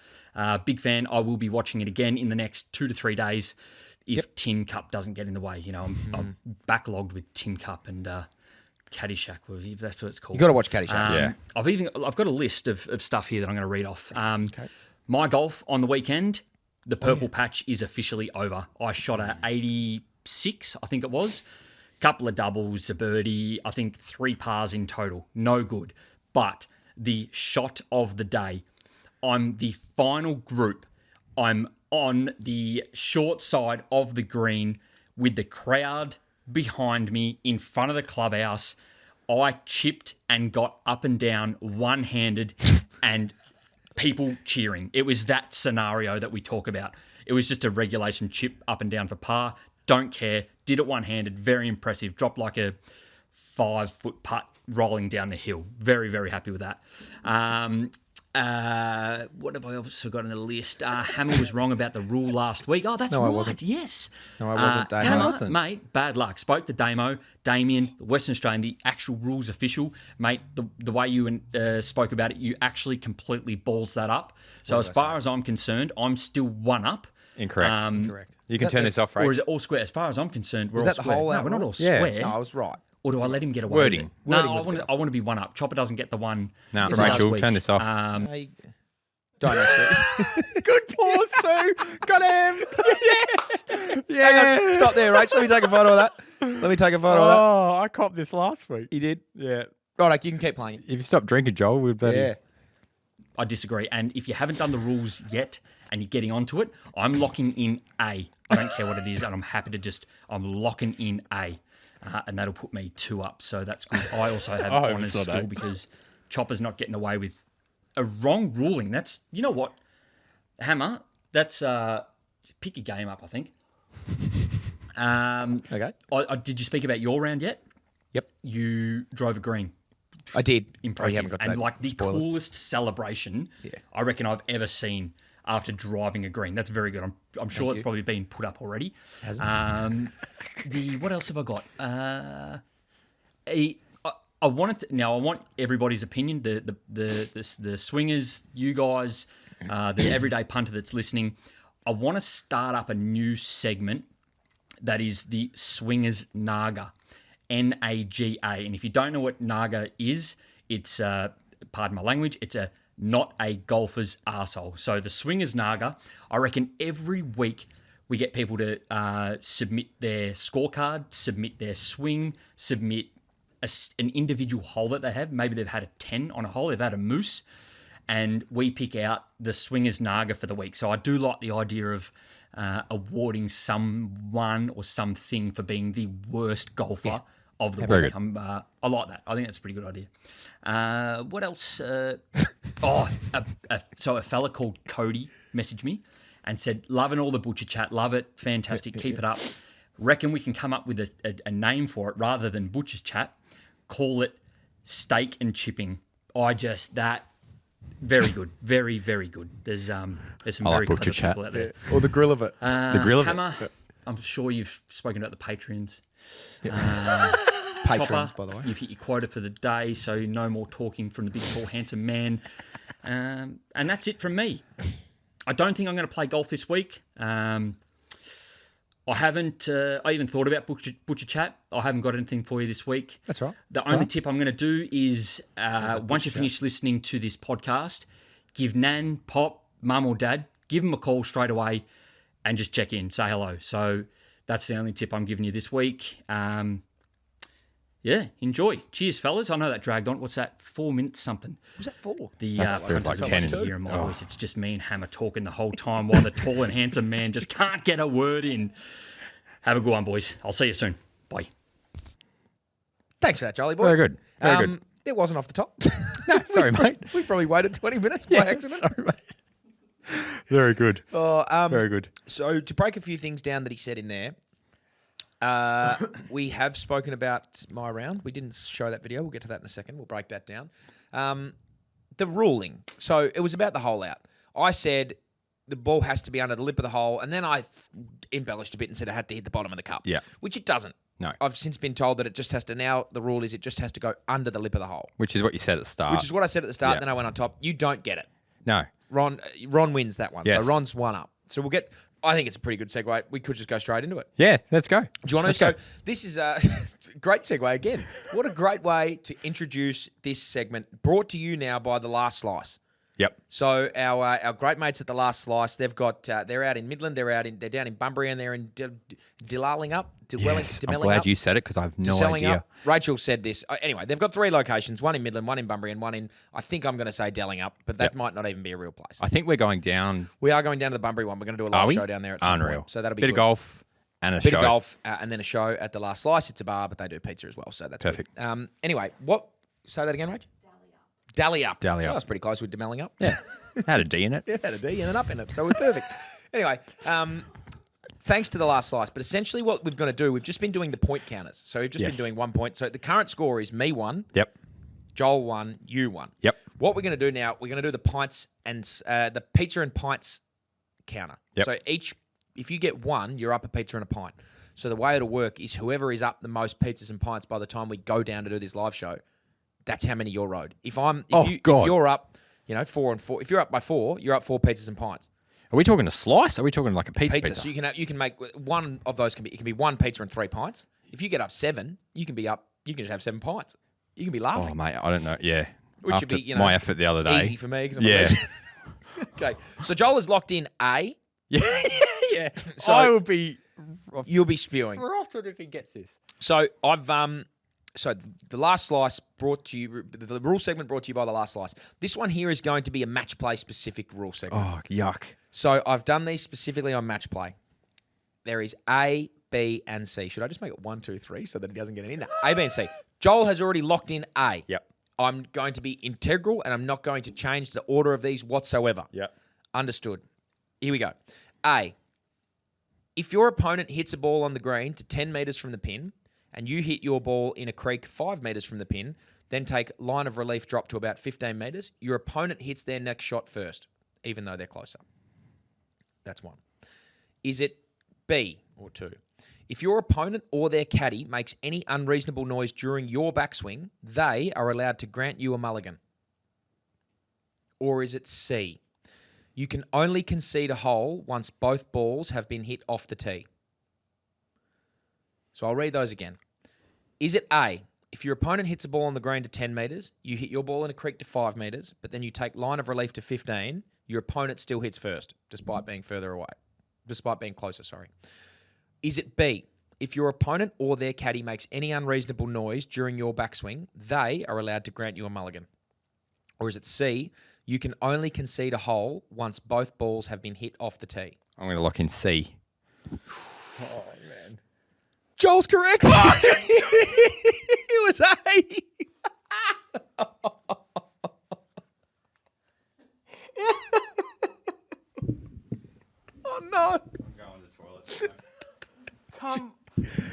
Big fan. I will be watching it again in the next 2 to 3 days if Tin Cup doesn't get in the way. You know, I'm backlogged with Tin Cup and Caddyshack, if that's what it's called. You got to watch Caddyshack. Yeah. I've got a list of stuff here that I'm going to read off. My golf on the weekend, the purple patch is officially over. I shot a 86, I think it was. couple of doubles, a birdie, I think 3 pars in total. No good. But the shot of the day, I'm the final group. I'm on the short side of the green with the crowd behind me in front of the clubhouse. I chipped and got up and down one-handed and people cheering. It was that scenario that we talk about. It was just a regulation chip up and down for par. Don't care. Did it one-handed. Very impressive. Dropped like a 5-foot putt rolling down the hill. Very, very happy with that. What have I also got on the list? Hammer was wrong about the rule last week. Oh, that's No, I right. wasn't. Yes. No, I wasn't, Damo. Hammer, I wasn't. mate, bad luck. Spoke to Damien, the Western Australian, the actual rules official. Mate, the way you spoke about it, you actually completely balls that up. So as far as I'm concerned, I'm still 1 up. Incorrect. Correct. You can turn this off, right? Or is it all square? As far as I'm concerned, we're all that the square. whole No, out we're not rule? all Yeah. square. No, I was right. Or do I let him get away Wording. with it? No, Wording I was want to be 1 up. Chopper doesn't get the one. No, this last Rachel, week. turn this off. Hey, don't actually. Good pause, Sue. Got him. Yes. Hang on, stop there, Rach. Let me take a photo of that. Let me take a photo of that. Oh, I copped this last week. You did? Yeah. Right, you can keep playing. If you stop drinking, Joel, we'd better. Yeah. I disagree. And if you haven't done the rules yet and you're getting onto it, I'm locking in A. I don't care what it is, and I'm happy to I'm locking in A. And that'll put me 2 up, so that's good. I also have I hope honours it's not still A. because Chopper's not getting away with a wrong ruling. That's, you know what, Hammer, that's, pick your game up, I think. Okay. Did you speak about your round yet? Yep. You drove a green. I did. Impressive. Oh, you haven't got to and that. like the Spoilers. coolest celebration I reckon I've ever seen after driving a green. That's very good. I'm sure it's probably been put up already. What else have I got? I wanted to, now I want everybody's opinion. The swingers, you guys, the everyday punter that's listening. I want to start up a new segment that is the Swingers Naga, Naga. And if you don't know what Naga is, it's pardon my language, it's not a golfer's arsehole. So the Swingers Naga, I reckon every week we get people to submit their scorecard, submit their swing, submit an individual hole that they have. Maybe they've had a 10 on a hole, they've had a moose, and we pick out the Swingers Naga for the week. So I do like the idea of awarding someone or something for being the worst golfer of the week. I like that. I think that's a pretty good idea. What else? So a fella called Cody messaged me and said, loving all the butcher chat, love it, fantastic, keep it up. Reckon we can come up with a name for it rather than butcher's chat. Call it steak and chipping. Very good, very, very good. There's some very clever people out there. Or the grill of it. The grill of Hammer, it. I'm sure you've spoken about the Patreons. Patrons, Chopper, by the way. you've hit your quota for the day, so no more talking from the big, tall, handsome man. And that's it from me. I don't think I'm going to play golf this week. I haven't. I even thought about butcher chat. I haven't got anything for you this week. That's right. The only tip I'm going to do is once you finish listening to this podcast, give Nan, Pop, Mum or Dad, give them a call straight away and just check in, say hello. So that's the only tip I'm giving you this week. Enjoy. Cheers, fellas. I know that dragged on. What's that? 4 minutes something. Was that 4? The feels like 10. Here in my voice. It's just me and Hammer talking the whole time while the tall and handsome man just can't get a word in. Have a good one, boys. I'll see you soon. Bye. Thanks for that, Charlie boy. Very good. Very good. It wasn't off the top. Sorry, mate. We probably waited 20 minutes by accident. Sorry, mate. Very good. Very good. So to break a few things down that he said in there, we have spoken about my round. We didn't show that video. We'll get to that in a second. We'll break that down. The ruling. So it was about the hole out. I said the ball has to be under the lip of the hole, and then I embellished a bit and said it had to hit the bottom of the cup. Yeah. Which it doesn't. No. I've since been told that it just has to, now the rule is it just has to go under the lip of the hole. Which is what you said at the start. Which is what I said at the start, Yeah. then I went on top. You don't get it. No. Ron wins that one. Yes. So Ron's 1 up. So we'll get, I think it's a pretty good segue. We could just go straight into it. Yeah, let's go. Do you want to? Let's So go. this is a great segue again. What a great way to introduce this segment, brought to you now by The Last Slice. Yep. So our great mates at the Last Slice, they've got they're out in Midland, they're down in Bunbury, and they're in Dillalling up. Yes, I'm glad you said it because I have no idea. Up. Rachel said this. Anyway, they've got 3 locations: one in Midland, one in Bunbury, and one in, I think I'm going to say Delling up, but that might not even be a real place. I think we're going down. We are going down to the Bunbury one. We're going to do a live show down there at some point. So that'll be bit good. of golf and a bit show. of golf, and then a show at the Last Slice. It's a bar, but they do pizza as well, so that's perfect. Good. Anyway, what? Say that again, Rach. Dally up. Dally So up. I was pretty close with Demelling up. Yeah. Had a D in it. Yeah, had a D and an up in it, so we're perfect. Anyway, thanks to the Last Slice. But essentially what we've got to do, we've just been doing the point counters. So we've just been doing 1 point. So the current score is me 1, Yep. Joel 1, you 1. Yep. What we're going to do now, we're going to do the pints and the pizza and pints counter. Yep. So if you get 1, you're up a pizza and a pint. So the way it'll work is whoever is up the most pizzas and pints by the time we go down to do this live show, that's how many you're owed. If you're up, 4 and 4. If you're up by 4, you're up 4 pizzas and pints. Are we talking a slice? Or are we talking like a pizza? So you can make one of those. It can be 1 pizza and 3 pints. If you get up 7, you can just have 7 pints. You can be laughing. Oh mate, I don't know. Yeah. Which After would be my effort the other day. easy for me. 'Cause I'm Yeah. Okay. So Joel is locked in A. Yeah. So I will be you'll be spewing. frosted if he gets this. So I've So the Last Slice brought to you, the rule segment brought to you by the Last Slice. This one here is going to be a match play specific rule segment. Oh, yuck. So I've done these specifically on match play. There is A, B, and C. Should I just make it 1, 2, 3 so that he doesn't get it in there? A, B, and C. Joel has already locked in A. Yep. I'm going to be integral and I'm not going to change the order of these whatsoever. Yep. Understood. Here we go. A, if your opponent hits a ball on the green to 10 metres from the pin and you hit your ball in a creek 5 metres from the pin, then take line of relief drop to about 15 metres, your opponent hits their next shot first, even though they're closer. That's 1. Is it B or 2? If your opponent or their caddy makes any unreasonable noise during your backswing, they are allowed to grant you a mulligan. Or is it C? You can only concede a hole once both balls have been hit off the tee. So I'll read those again. Is it A? If your opponent hits a ball on the green to 10 metres, you hit your ball in a creek to 5 metres, but then you take line of relief to 15, your opponent still hits first, despite being further away. Despite being closer, sorry. Is it B? If your opponent or their caddy makes any unreasonable noise during your backswing, they are allowed to grant you a mulligan. Or is it C? You can only concede a hole once both balls have been hit off the tee. I'm going to lock in C. Oh, man. Joel's correct. It was A. Oh, no. I'm going to the toilet. Come.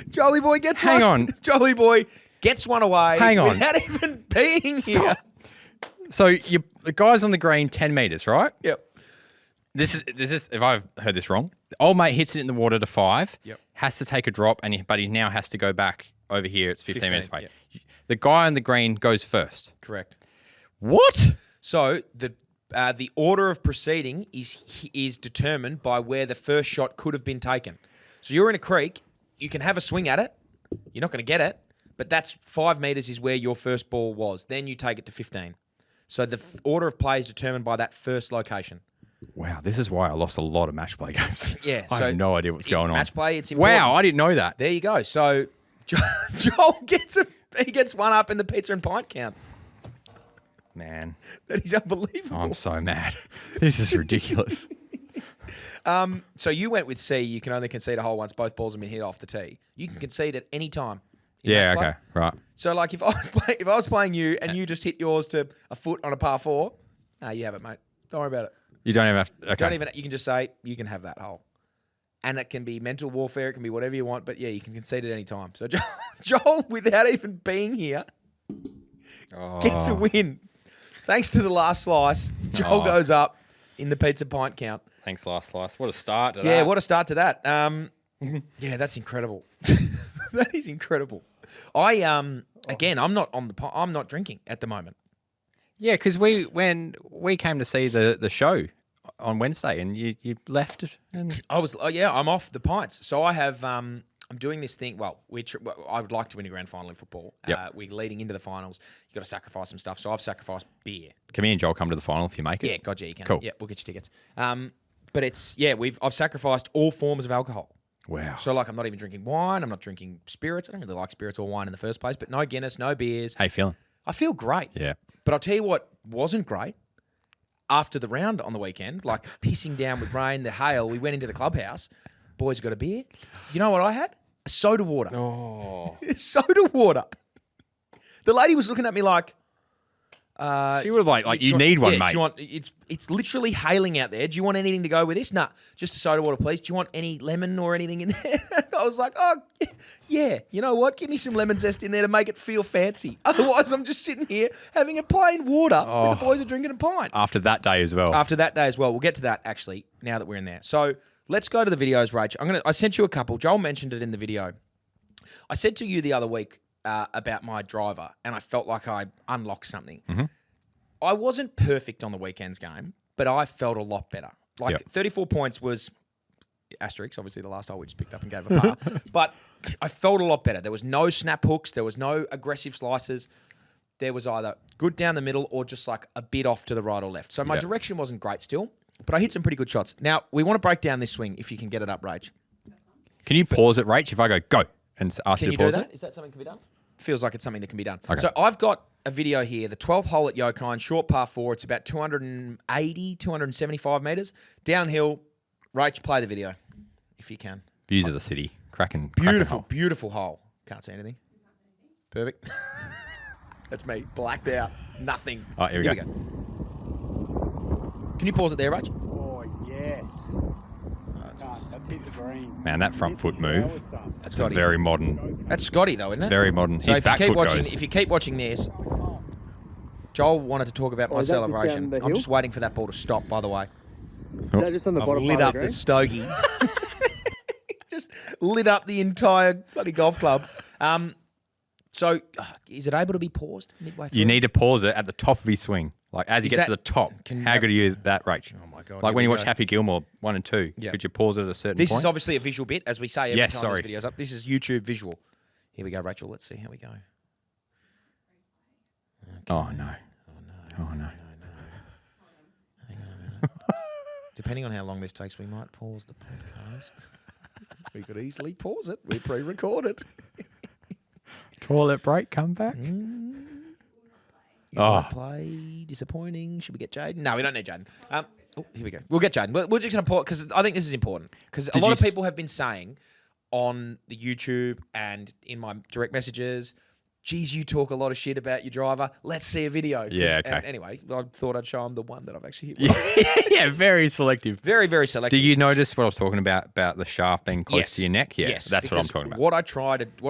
Jolly boy gets Hang one. on. Jolly boy gets one away. Hang on. Without even being here. So the guy's on the green 10 metres, right? Yep. This is if I've heard this wrong. The old mate hits it in the water to 5. Yep. Has to take a drop, but he now has to go back over here. It's 15 minutes away. Yep. The guy on the green goes first. Correct. What? So the order of proceeding is determined by where the first shot could have been taken. So you're in a creek. You can have a swing at it. You're not going to get it, but that's 5 metres is where your first ball was. Then you take it to 15. So the order of play is determined by that first location. Wow, this is why I lost a lot of match play games. Yeah, I so have no idea what's going on. Match play, it's important. Wow, I didn't know that. There you go. So Joel gets one up in the pizza and pint count. Man, That is unbelievable. I'm so mad. This is ridiculous. So you went with C. You can only concede a hole once both balls have been hit off the tee. You can concede at any time. in Yeah, match play. okay, right. So like if I was playing you and you just hit yours to a foot on a par 4, you have it, mate. Don't worry about it. You don't even have to, okay. Don't even. You can just say you can have that hole, and it can be mental warfare. It can be whatever you want. But yeah, you can concede at any time. So Joel, without even being here, gets a win. Thanks to the Last Slice, Joel goes up in the pizza pint count. Thanks, Last Slice. What a start to that. Yeah, what a start to that. Yeah, that's incredible. That is incredible. Again, I'm not drinking at the moment. Yeah, because when we came to see the show on Wednesday and you left and I'm off the pints. So I have I'm doing this thing. Well, I would like to win a grand final in football. Yep. We're leading into the finals. You got to sacrifice some stuff. So I've sacrificed beer. Can me and Joel come to the final if you make it? Yeah, God, yeah, you can. Cool. Yeah, we'll get you tickets. But I've sacrificed all forms of alcohol. Wow. So like, I'm not even drinking wine. I'm not drinking spirits. I don't really like spirits or wine in the first place. But no Guinness, no beers. How you feeling? I feel great. Yeah. But I'll tell you what wasn't great. After the round on the weekend, like pissing down with rain, the hail, we went into the clubhouse. Boys got a beer. You know what I had? A soda water. Oh. Soda water. The lady was looking at me like, She would like you need one, mate. Do you want? It's literally hailing out there. Do you want anything to go with this? Nah, just a soda water, please. Do you want any lemon or anything in there? I was like, oh, yeah. You know what? Give me some lemon zest in there to make it feel fancy. Otherwise, I'm just sitting here having a plain water with the boys are drinking a pint. After that day as well. After that day as well. We'll get to that actually now that we're in there. So let's go to the videos, Rach. I sent you a couple. Joel mentioned it in the video. I said to you the other week about my driver, and I felt like I unlocked something. Mm-hmm. I wasn't perfect on the weekend's game, but I felt a lot better. Like 34 points was asterisk, obviously the last hole we just picked up and gave a par. But I felt a lot better. There was no snap hooks. There was no aggressive slices. There was either good down the middle or just like a bit off to the right or left. So my direction wasn't great still, but I hit some pretty good shots. Now, we want to break down this swing if you can get it up, Rach. Can you pause it, Rach, if I go and ask you to pause it? Is that something that can be done? Feels like it's something that can be done. Okay. So I've got a video here, the 12th hole at Yokine, short par 4. It's about 275 metres. Downhill. Rach, play the video if you can. Views of the city. Cracking Beautiful, hole. beautiful hole. Can't see anything. Perfect. That's me. Blacked out. Nothing. Oh, here we go. Can you pause it there, Rach? Oh, yes. That's hit the green. Man, that front foot move. That's a Scotty. very modern. That's Scotty, though, isn't it? Very modern. So His if you back keep foot watching, goes. if you keep watching this, Joel wanted to talk about my is that just celebration. down the I'm hill? just waiting for that ball to stop. By the way, Is that just on the I've bottom lit part up of the the stogie. Just lit up the entire bloody golf club. So is it able to be paused midway through? You need to pause it at the top of his swing. Like as he Is gets to that- the top. can How you- good are you at that, Rach? Oh my God, Like here when you we watch go. Happy Gilmore 1 and 2. Yeah. Could you pause it at a certain This point? is obviously a visual bit, as we say every Yes, time sorry. this video's up. This is YouTube visual. Here we go, Rachel. Let's see how we go. Oh, no. Oh, no. Depending on how long this takes, we might pause the podcast. We could easily pause it. We pre-recorded. Toilet break, come back. Oh. Play disappointing. Should we get Jaden? No, we don't need Jaden. Here we go. We'll get Jaden. We're just going to pause because I think this is important. Because a Did lot you of people have been saying on the YouTube and in my direct messages, geez, you talk a lot of shit about your driver. Let's see a video. Yeah, okay. And anyway, I thought I'd show them the one that I've actually hit. Yeah, very selective. Very, very selective. Do you notice what I was talking about the shaft being close to your neck? Yeah, Yes, that's what I'm because talking about. What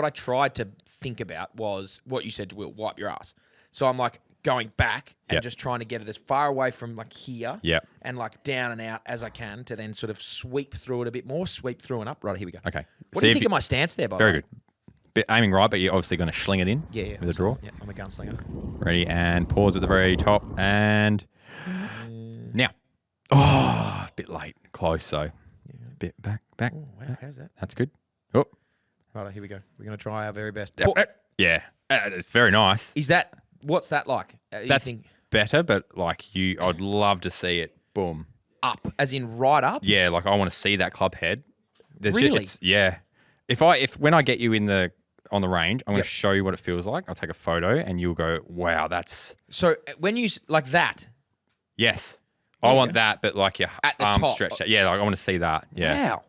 I tried to think about was what you said, Will, wipe your ass. So I'm like going back and Yep. just trying to get it as far away from like here Yep. and like down and out as I can to then sort of sweep through it a bit more, sweep through and up. Right, here we go. Okay. What do you think of my stance there, by the way? Very good. Bit aiming right, but you're obviously going to schling it in Yeah. with a draw. Yeah, I'm a gunslinger. Ready, and pause at the very top, and now. Oh, a bit late. Close, though. Bit back. Oh, wow, how's that? That's good. Oh. Right, here we go. We're going to try our very best. Yeah. It's very nice. What's that like? You That's think better, but like I'd love to see it. Boom. up, as in right up? Yeah, like I want to see that club head. Really? Yeah. If when I get you on the range, I'm going to show you what it feels like. I'll take a photo, and you'll go, "Wow, that's So when you like that, yes." I want that, but like your At the arms top. stretched out. Yeah, like I want to see that. Yeah. wow.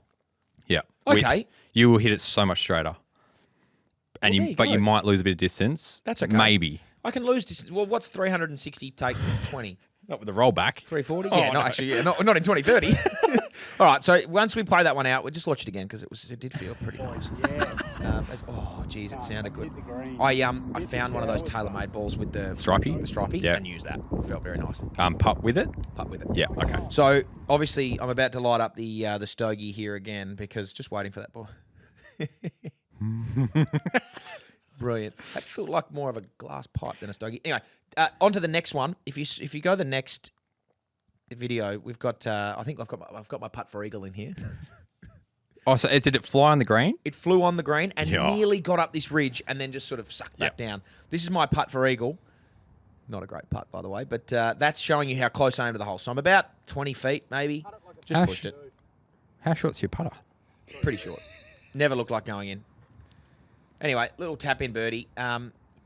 Yeah. Okay. You will hit it so much straighter. And Well, there you but go. you might lose a bit of distance. That's okay. Maybe. I can lose distance. Well, what's 360 take 20? Not with the rollback. 340? Oh, Yeah, no. actually, yeah, not in 2030. All right, so once we play that one out, we'll just watch it again because it did feel pretty nice. Oh, geez, it sounded good. I found one of those tailor-made balls with the Stripey? yeah, and used that. It felt very nice. Putt with it? Putt with it. Yeah, okay. So obviously, I'm about to light up the stogie here again because just waiting for that ball. Brilliant. That felt like more of a glass pipe than a stogie. Anyway, on to the next one. If you go the next video, we've got. I think I've got my putt for eagle in here. Oh, so did it fly on the green? It flew on the green and Yeah. nearly got up this ridge and then just sort of sucked back down. This is my putt for eagle. Not a great putt, by the way, but that's showing you how close I am to the hole. So I'm about 20 feet, maybe. Just pushed it. How short's your putter? Pretty short. Never looked like going in. Anyway, little tap in birdie.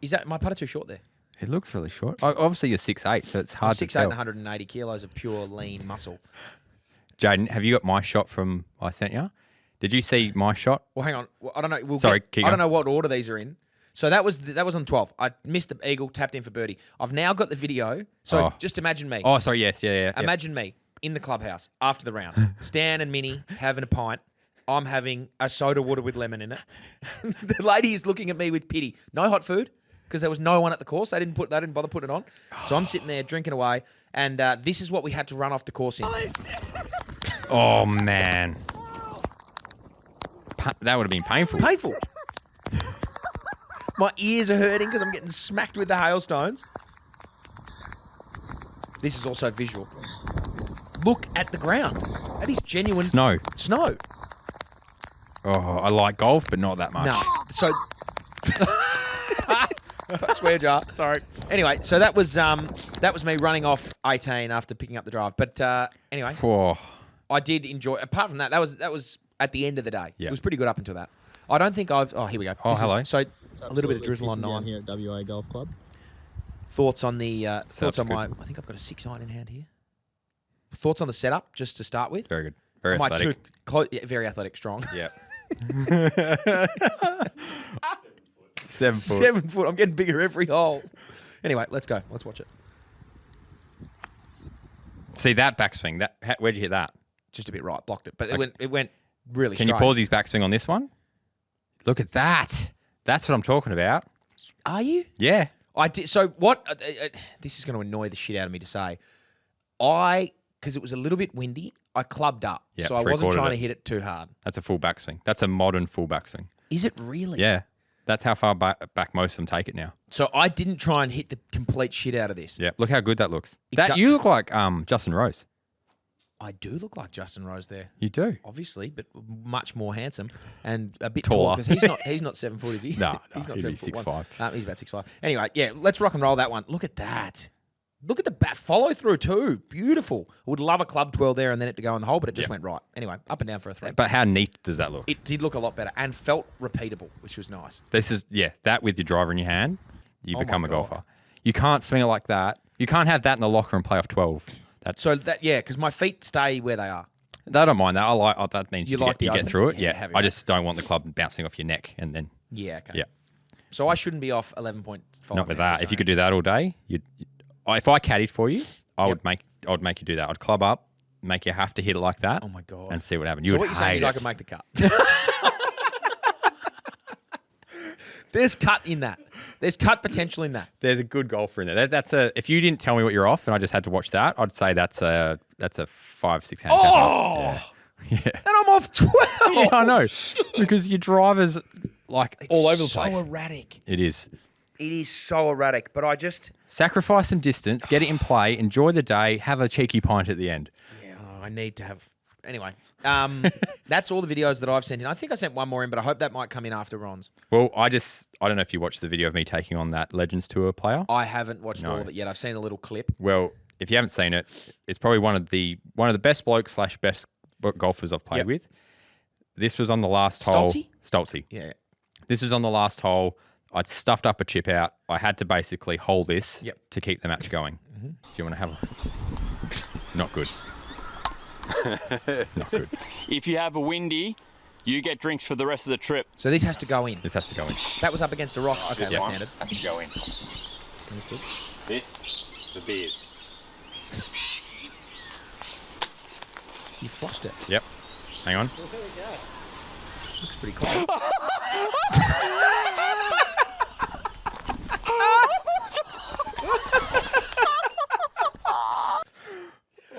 Is that my putter too short there? It looks really short. Obviously, you're 6'8", so it's hard to 6'8", tell. 180 kilos of pure lean muscle. Jaden, have you got my shot from I sent you? Did you see my shot? Well, hang on. Well, I don't know. Sorry, I don't know what order these are in. So that was on 12. I missed the eagle, tapped in for birdie. I've now got the video. So just imagine me. Oh, sorry, yes, yeah. Imagine me in the clubhouse after the round. Stan and Minnie having a pint. I'm having a soda water with lemon in it. The lady is looking at me with pity. No hot food because there was no one at the course. They didn't bother putting it on. So I'm sitting there drinking away, and this is what we had to run off the course in. Oh, man. That would have been painful. Painful. My ears are hurting because I'm getting smacked with the hailstones. This is also visual. Look at the ground. That is genuine Snow. Snow. Oh, I like golf, but not that much. No. So swear jar. Sorry. Anyway, so that was me running off 18 after picking up the drive. But anyway, Oh, I did enjoy. Apart from that, that was at the end of the day. Yeah. It was pretty good up until that. I don't think I've. Oh, here we go. Oh, hello. So a little bit of drizzle on 9 here at WA Golf Club. Thoughts on the thoughts on good. my? I think I've got a 6-iron in hand here. Thoughts on the setup, just to start with. very good. Very My athletic. very athletic, strong. Yeah. 7 foot. 7 foot. I'm getting bigger every hole. Anyway, let's go. Let's watch it. See that backswing? Where'd you hit that? Just a bit right, blocked it, but it went really. Can straight. you pause his backswing on this one? Look at that. That's what I'm talking about. Are you? Yeah. I did. So what? This is going to annoy the shit out of me to say. Because it was a little bit windy, I clubbed up, Yeah, so I wasn't three-quartered trying to it. hit it too hard. That's a full backswing. That's a modern full backswing. Is it really? Yeah. That's how far back most of them take it now. So I didn't try and hit the complete shit out of this. Yeah. Look how good that looks. do- You look like Justin Rose. I do look like Justin Rose there, You do. obviously, but much more handsome and a bit Taller. taller because he's not 7 foot, is he? No, he's not he'd be 7'1". 6'5". He's about 6'5". Anyway, yeah, let's rock and roll that one. Look at that. Look at the follow through too. Beautiful. I would love a club twirl there and then it to go in the hole, but it just went right. Anyway, up and down for a 3. But how neat does that look? It did look a lot better and felt repeatable, which was nice. This is, that with your driver in your hand, you Oh my become a God. golfer. You can't swing it like that. You can't have that in the locker and play off 12. So because my feet stay where they are. I don't mind that. That means You you, like the get open? through it. Yeah, Yeah. having I that. just don't want the club bouncing off your neck and then, Yeah, okay. yeah. So I shouldn't be off 11.5. Not with that. If you could do that all day, if I caddied for you, I would make you do that. I'd club up, make you have to hit it like that. Oh my God. And see what happens. So You what would you're saying hate is I it. can make the cut. There's cut in that. There's cut potential in that. There's a good golfer in there. If you didn't tell me what you're off and I just had to watch that, I'd say that's a 5-6 handicap. Oh! Yeah. And I'm off 12. Yeah, I know. Because your driver's like all over the place. So erratic. It is. It is so erratic, but I just... Sacrifice some distance, get it in play, enjoy the day, have a cheeky pint at the end. Yeah, I need to have... Anyway, that's all the videos that I've sent in. I think I sent one more in, but I hope that might come in after Ron's. Well, I don't know if you watched the video of me taking on that Legends Tour player. I haven't watched No. all of it yet. I've seen a little clip. Well, if you haven't seen it, it's probably one of the best blokes / best golfers I've played Yep. with. This was on the last hole. Stoltzy? Stoltzy. Yeah. This was on the last hole. I'd stuffed up a chip out. I had to basically hold this Yep. to keep the match going. Do you want to have a... Not good. Not good. If you have a windy, you get drinks for the rest of the trip. So this has to go in. This has to go in. That was up against a rock. Okay, Yeah. left-handed. Has to go in. Understood. This, the beers. You flushed it. Yep. Hang on. Looks pretty close.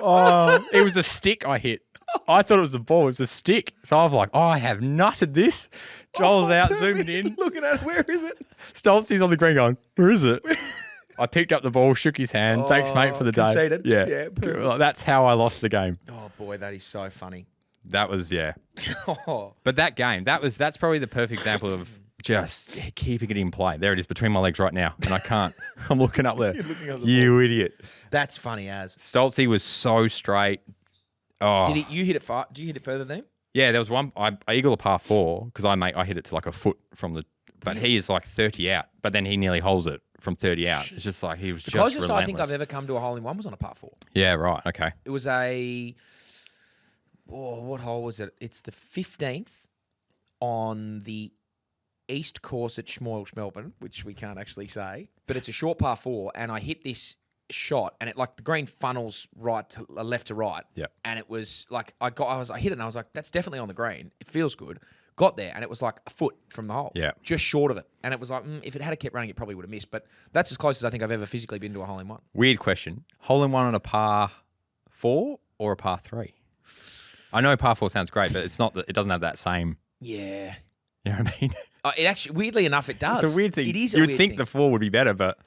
Oh, it was a stick I hit. I thought it was a ball. It was a stick. So I was like, I have nutted this. Joel's out, zooming in. Looking at it. Where is it? Stoltzy's on the green going, where is it? I picked up the ball, shook his hand. Thanks, mate, for the day. conceded. Yeah. Yeah, perfect. Like, that's how I lost the game. Oh, boy, that is so funny. That was, yeah. Oh, But that game, that's probably the perfect example of just keeping it in play. There it is between my legs right now, and I can't. I'm looking up there. You idiot. that's funny as. Stoltzy was so straight. Oh, You hit it far? Did you hit it further than him? yeah. There was one. I eagle a par 4 because I hit it to like a foot from the. But he is like 30 out. But then he nearly holes it from 30 out. It's just like he was The just closest relentless. I think I've ever come to a hole in one was on a par 4. Yeah. Right. Okay. It was what hole was it? It's the 15th on the east course at Schmoyles, Melbourne, which we can't actually say, but it's a short par 4, and I hit this shot, and it like the green funnels left to right. Yep. And it was like I hit it, and I was like, that's definitely on the green. It feels good. Got there, and it was like a foot from the hole. Yeah. Just short of it, and it was like if it had kept running, it probably would have missed. But that's as close as I think I've ever physically been to a hole in one. Weird question. Hole in one on a par 4 or a par 3? I know par 4 sounds great, but it's not. It doesn't have that same. Yeah. You know what I mean? It actually, weirdly enough, it does. It's a weird thing. It is. You would think the 4 would be better, but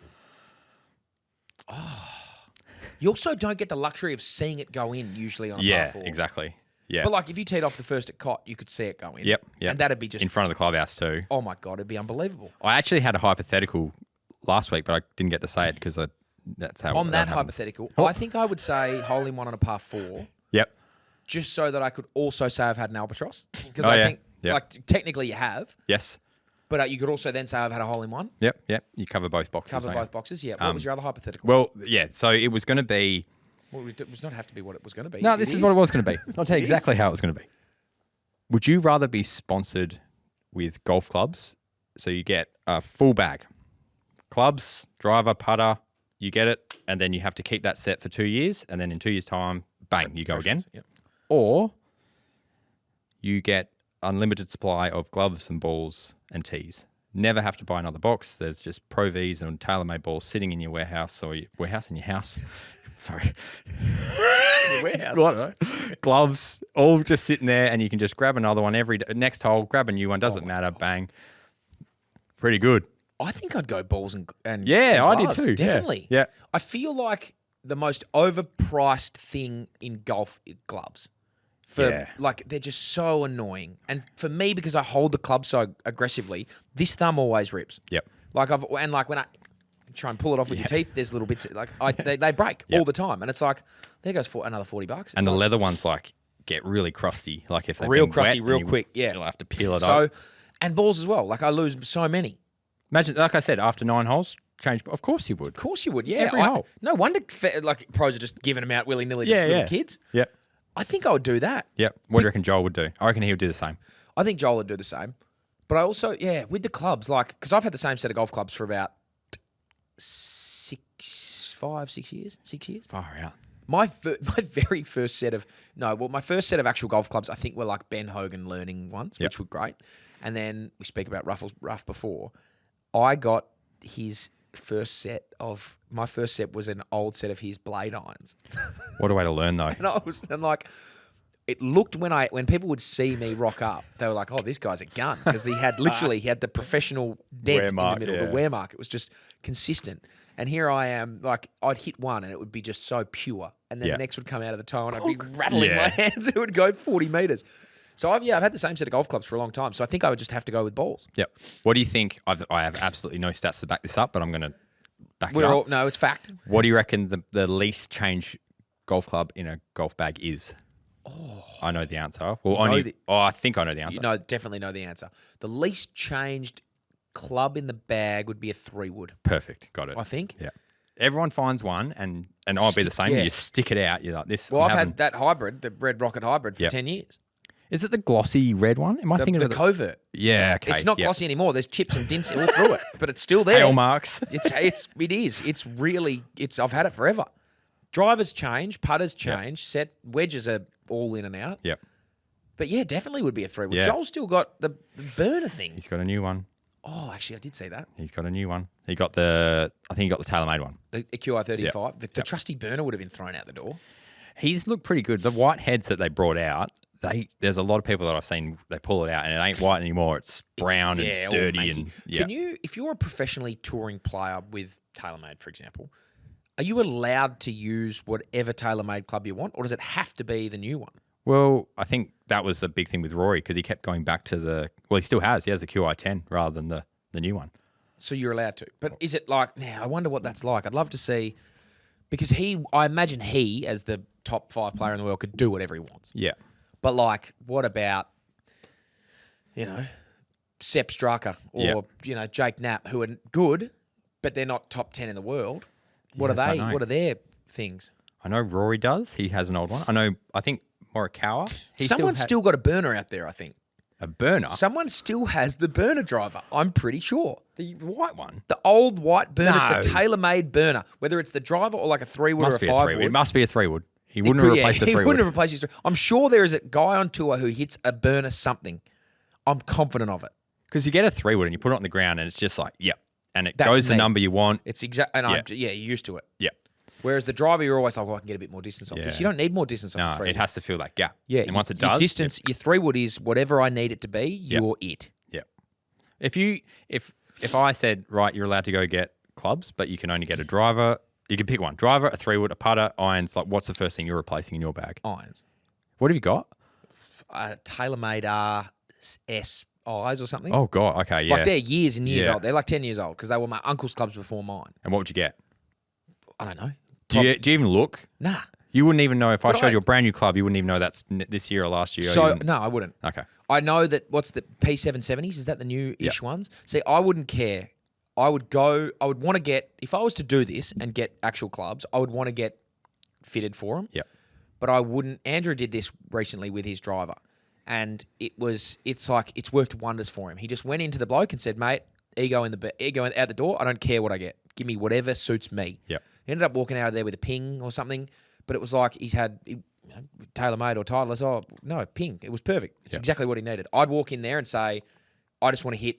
You also don't get the luxury of seeing it go in usually on a yeah, par 4. exactly. Yeah. But like if you teed off the first at Cot, you could see it go in. Yep. And that'd be just in front of the clubhouse too. oh my god, it'd be unbelievable. I actually had a hypothetical last week, but I didn't get to say it because that's how. On that happens. hypothetical, Oh. I think I would say hole in one on a par 4, Yep. just so that I could also say I've had an albatross because Oh, I yeah. think Yep. like technically you have, Yes. but you could also then say I've had a hole in one. Yep. Yep. You cover both boxes. Cover don't you? both boxes. Yeah. What was your other hypothetical? Well, yeah. So it was going to be. Well, it does not have to be what it was going to be. No, It this is what it was going to be. I'll tell you It is. exactly how it was going to be. Would you rather be sponsored with golf clubs? So you get a full bag, clubs, driver, putter. You get it, and then you have to keep that set for 2 years, and then in 2 years' time, bang, you go Fresh again. ones, yep. Or you get unlimited supply of gloves and balls and tees. Never have to buy another box. There's just Pro Vs and tailor-made balls sitting in your warehouse or your warehouse in your house. Sorry. Warehouse. What? Gloves, all just sitting there, and you can just grab another one every next hole, grab a new one, doesn't matter, bang. Pretty good. I think I'd go balls and Yeah, and I did gloves, too. Yeah. Definitely. Yeah. I feel like the most overpriced thing in golf is gloves. Yeah. Like they're just so annoying. And for me, because I hold the club so aggressively, this thumb always rips. Yep. Like when I try and pull it off with your teeth, there's little bits like they break Yep. all the time, and it's like there goes for another $40. It's And the like, leather ones like get really crusty. Like if they've real been crusty, wet, real and quick. Yeah. you'll have to peel it so up. and balls as well. Like I lose so many. Imagine, like I said, after 9 holes, change. Of course you would. Of course you would. Yeah. Every hole. No wonder like pros are just giving them out willy nilly Yeah, to little yeah. kids. Yep. I think I would do that. Yep. What do you reckon Joel would do? I reckon he would do the same. I think Joel would do the same. But I also, with the clubs, like, because I've had the same set of golf clubs for about 6 years. Far out. My very first set of, my first set of actual golf clubs, I think were like Ben Hogan learning ones, Yep. which were great. And then we speak about Rough before. I got my first set was an old set of his blade irons. What a way to learn, though. And like, it looked when people would see me rock up, they were like, "Oh, this guy's a gun," because he had the professional dent Wear mark, in the middle, yeah. the wear mark. It was just consistent. And here I am, like I'd hit one and it would be just so pure, and then Yeah. the next would come out of the toe and I'd be rattling my Yeah. hands. It would go 40 meters. So I've had the same set of golf clubs for a long time. So I think I would just have to go with balls. Yep. What do you think? I have absolutely no stats to back this up, but I'm going to back it up. No, it's fact. What do you reckon the least change golf club in a golf bag is? Oh, I know the answer. Well, I think I know the answer. You definitely know the answer. The least changed club in the bag would be a 3-wood. Perfect. Got it. I think. Yeah. Everyone finds one, and I'll be the same. Yeah. You stick it out. You're like this. Well, I've had that hybrid, the Red Rocket hybrid, for Yep. 10 years. Is it the glossy red one? Am I thinking The of covert. Yeah. Okay. It's not yep. glossy anymore. There's chips and dints all through it, but it's still there. Hail marks. It is. It's really. I've had it forever. Drivers change, putters change, set wedges are all in and out. Yep. But yeah, definitely would be a 3-wood. Yeah. Joel's still got the burner thing. He's got a new one. Oh, actually, I did see that. He's got a new one. I think he got the tailor-made one. The QI35. Yep. The trusty burner would have been thrown out the door. He's looked pretty good. The white heads that they brought out, there's a lot of people that I've seen, they pull it out and it ain't white anymore. It's brown all and dirty. manky. And Can you, if you're a professionally touring player with TaylorMade, for example, are you allowed to use whatever TaylorMade club you want, or does it have to be the new one? Well, I think that was the big thing with Rory because he kept going back to the. Well, he still has. He has the QI10 rather than the new one. So you're allowed to. But is it like, now I wonder what that's like. I'd love to see, because I imagine he, as the top 5 player in the world, could do whatever he wants. Yeah. But like, what about, Sepp Straka or, Jake Knapp, who are good, but they're not top 10 in the world. What Yeah, are I they? don't know. What are their things? I know Rory does. He has an old one. I think Morikawa. Someone's still got a burner out there, I think. a burner. Someone still has the burner driver. I'm pretty sure. The white one. The old white burner, No. the tailor-made burner, whether it's the driver or like a 3-wood or a Must be a 5-wood. 3-wood. It must be a 3-wood. He wouldn't have replaced the He 3-wood. wouldn't have replaced his. I'm sure there is a guy on tour who hits a burner something. I'm confident of it. Because you get a 3-wood and you put it on the ground and it's just like, yep. And it That's goes the me. number you want. It's exact, and Yeah. you're used to it. Yep. Whereas the driver, you're always like, well, I can get a bit more distance off this. Yeah. You don't need more distance off No, the 3-wood. it has to fill that gap. Yeah, And once it your does, distance, your 3-wood is whatever I need it to be. You're it. Yep. If I said, right, you're allowed to go get clubs, but you can only get a driver, you can pick one. Driver, a 3-wood, a putter, irons, like what's the first thing you're replacing in your bag? Irons. What have you got? Tailor-made RS eyes or something. Oh, God. Okay, yeah. Like they're years and years Yeah. old. They're like 10 years old because they were my uncle's clubs before mine. And what would you get? I don't know. Do you even look? Nah. You wouldn't even know if I But showed you a brand new club. You wouldn't even know that's this year or last year. So, no, I wouldn't. Okay. I know that, what's the P770s? Is that the new-ish ones? See, I wouldn't care. I would want to get, if I was to do this and get actual clubs, I would want to get fitted for them. Yep. But I wouldn't. Andrew did this recently with his driver, and it's worked wonders for him. He just went into the bloke and said, mate, ego out the door. I don't care what I get. Give me whatever suits me. Yep. He ended up walking out of there with a ping or something, but it was like he's had tailor-made or Titleist. Oh, no, ping. It was perfect. It's exactly what he needed. I'd walk in there and say, I just want to hit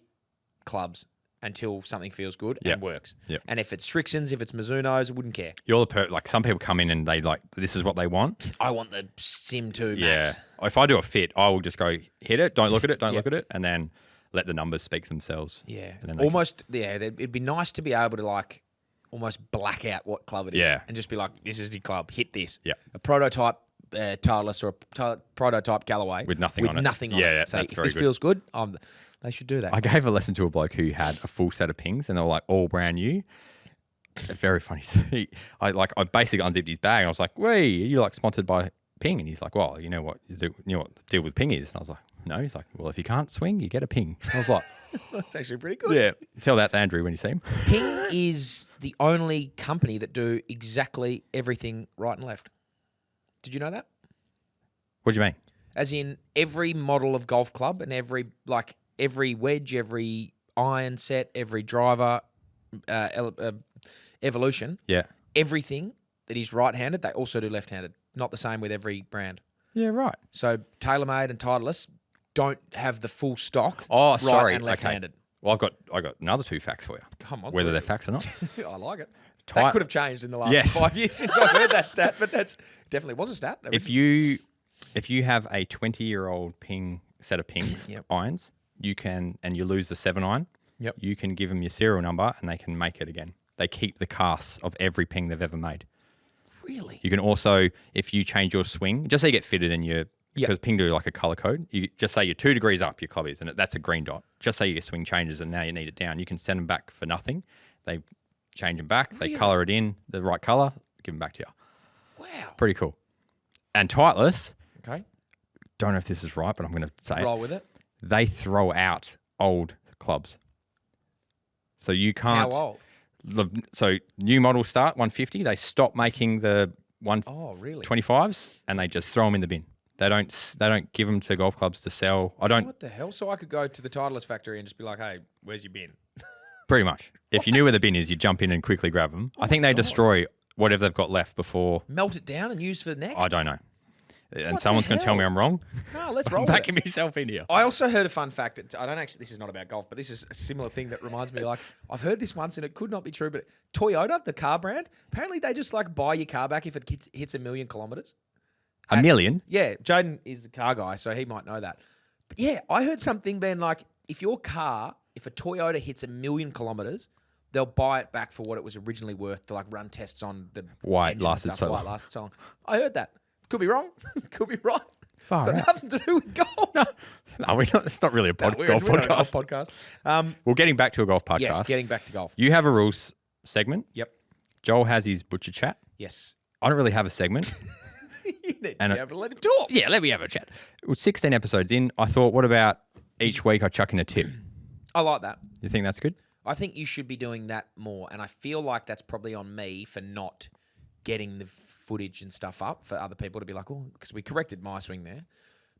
clubs until something feels good and works. Yep. And if it's Strixons, if it's Mizunos, I wouldn't care. You're like some people come in and they like, this is what they want. I want the Sim 2 Max. Yeah. If I do a fit, I will just go hit it. Don't look at it. Don't look at it. And then let the numbers speak for themselves. Yeah. And then It'd be nice to be able to like almost black out what club it is. Yeah. And just be like, this is the club. Hit this. Yeah. A prototype Titleist or a prototype Galloway. With nothing on it. Yeah, So that's if very this good. feels good, they should do that. I gave a lesson to a bloke who had a full set of pings and they were like all brand new. Very funny. I basically unzipped his bag and I was like, "Wait, are you like sponsored by Ping?" And he's like, "Well, you know what the deal with Ping is?" And I was like, "No." He's like, "Well, if you can't swing, you get a Ping." I was like, That's actually pretty good. "Yeah." Tell that to Andrew when you see him. Ping is the only company that do exactly everything right and left. Did you know that? What do you mean? As in every model of golf club and every wedge, every iron set, every driver, evolution, Yeah. everything that is right-handed, they also do left-handed. Not the same with every brand. Yeah. Right. So TaylorMade and Titleist don't have the full stock. Oh, right sorry. and left-handed. Okay. Well, I got another 2 facts for you. Come on, Whether they're facts or not. I like it. Ti- That could have changed in the last Yes. 5 years since I've heard that stat, but that's definitely was a stat. If you have a 20-year-old ping set of pings, Yep. irons, you can, and you lose the 7 iron, Yep. you can give them your serial number and they can make it again. They keep the casts of every ping they've ever made. Really? You can also, if you change your swing, just say you get fitted and because ping do like a color code, you just say you're 2 degrees up, your club is, and that's a green dot. Just say your swing changes and now you need it down. You can send them back for nothing. They change them back. They color it in the right color, give them back to you. Wow. Pretty cool. And Titleist, Okay. don't know if this is right, but I'm going to say Roll with it. they throw out old clubs. So you can't. How old? So new models start 150. They stop making the Oh, really? 125s and they just throw them in the bin. They don't give them to golf clubs to sell. I don't. What the hell? So I could go to the Titleist factory and just be like, hey, where's your bin? Pretty much. If you knew where the bin is, you jump in and quickly grab them. I think they destroy whatever they've got left before. Melt it down and use for next? I don't know. And What someone's the going to tell me hell? I'm wrong. No, let's I'm roll with it. backing myself in here. I also heard a fun fact. This is not about golf, but this is a similar thing that reminds me, like, I've heard this once and it could not be true, but Toyota, the car brand, apparently they just like buy your car back if it hits 1 million kilometers. A million? Yeah, Jaden is the car guy, so he might know that. But yeah, I heard something being like, if a Toyota hits 1 million kilometers, they'll buy it back for what it was originally worth to like run tests on the Why it engine and lasted stuff, so why long. it lasted so long. I heard that. Could be wrong. Could be right. Far Got out. nothing to do with golf. No, it's not really a golf We're not a podcast. golf podcast. Well, getting back to a golf podcast. Yes, getting back to golf. You have a rules segment. Yep. Joel has his butcher chat. Yes. I don't really have a segment. You need to And be able to let him talk. Yeah, let me have a chat. Well, 16 episodes in, I thought, what about each week I chuck in a tip? I like that. You think that's good? I think you should be doing that more, and I feel like that's probably on me for not getting the footage and stuff up for other people to be like, oh, because we corrected my swing there.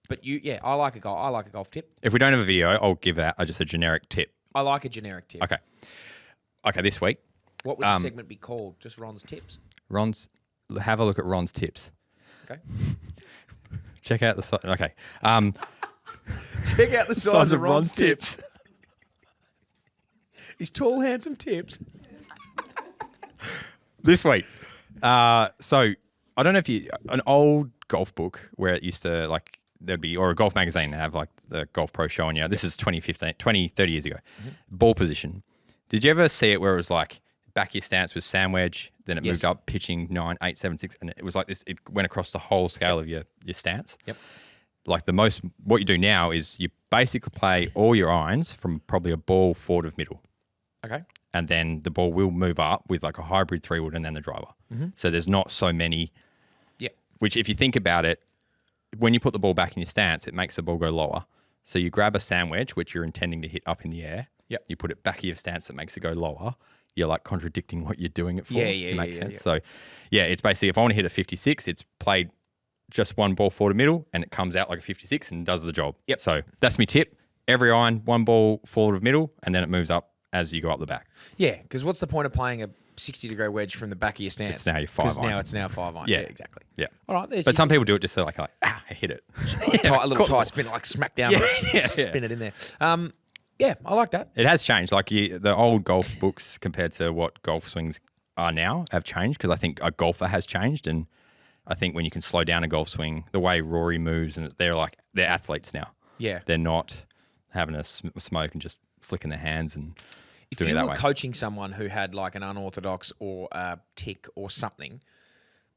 But I like a golf tip. If we don't have a video, I'll give out just a generic tip. I like a generic tip. Okay, this week, What would the segment be called? Just Ron's tips. have a look at Ron's tips. Okay. Check out the site. Okay. Check out the size of Ron's tips. His tall, handsome tips. This week. So I don't know if an old golf book where it used to there'd be, or a golf magazine have the Golf Pro showing you. This is 30 years ago. Ball position. Did you ever see it where it was back your stance was sand wedge, then it moved up pitching 9, 8, 7, 6, and it was like this. It went across the whole scale of your stance. Yep. What you do now is you basically play all your irons from probably a ball forward of middle. Okay. And then the ball will move up with a hybrid 3-wood and then the driver. So there's not so many. Yep. Which, if you think about it, when you put the ball back in your stance, it makes the ball go lower. So you grab a sand wedge, which you're intending to hit up in the air. Yep. You put it back in your stance, that makes it go lower. You're contradicting what you're doing it for. Yeah, to make sense. yeah. So, it's basically, if I want to hit a 56, it's played just one ball forward to middle and it comes out like a 56 and does the job. Yep. So that's my tip. Every iron, one ball forward of middle, and then it moves up as you go up the back. Yeah, because what's the point of playing a 60-degree wedge from the back of your stance? It's now your 5 iron. Now it's now 5 iron. Yeah. Yeah, exactly. Yeah. All right. There's But some people do it just so I hit it. a little tight spin, smack down, spin it in there. Yeah, I like that. It has changed. The old golf books compared to what golf swings are now have changed because I think a golfer has changed. And I think when you can slow down a golf swing, the way Rory moves, and they're athletes now. Yeah. They're not having a smoke and just flicking their hands and If doing you it that were way. coaching someone who had an unorthodox or a tick or something,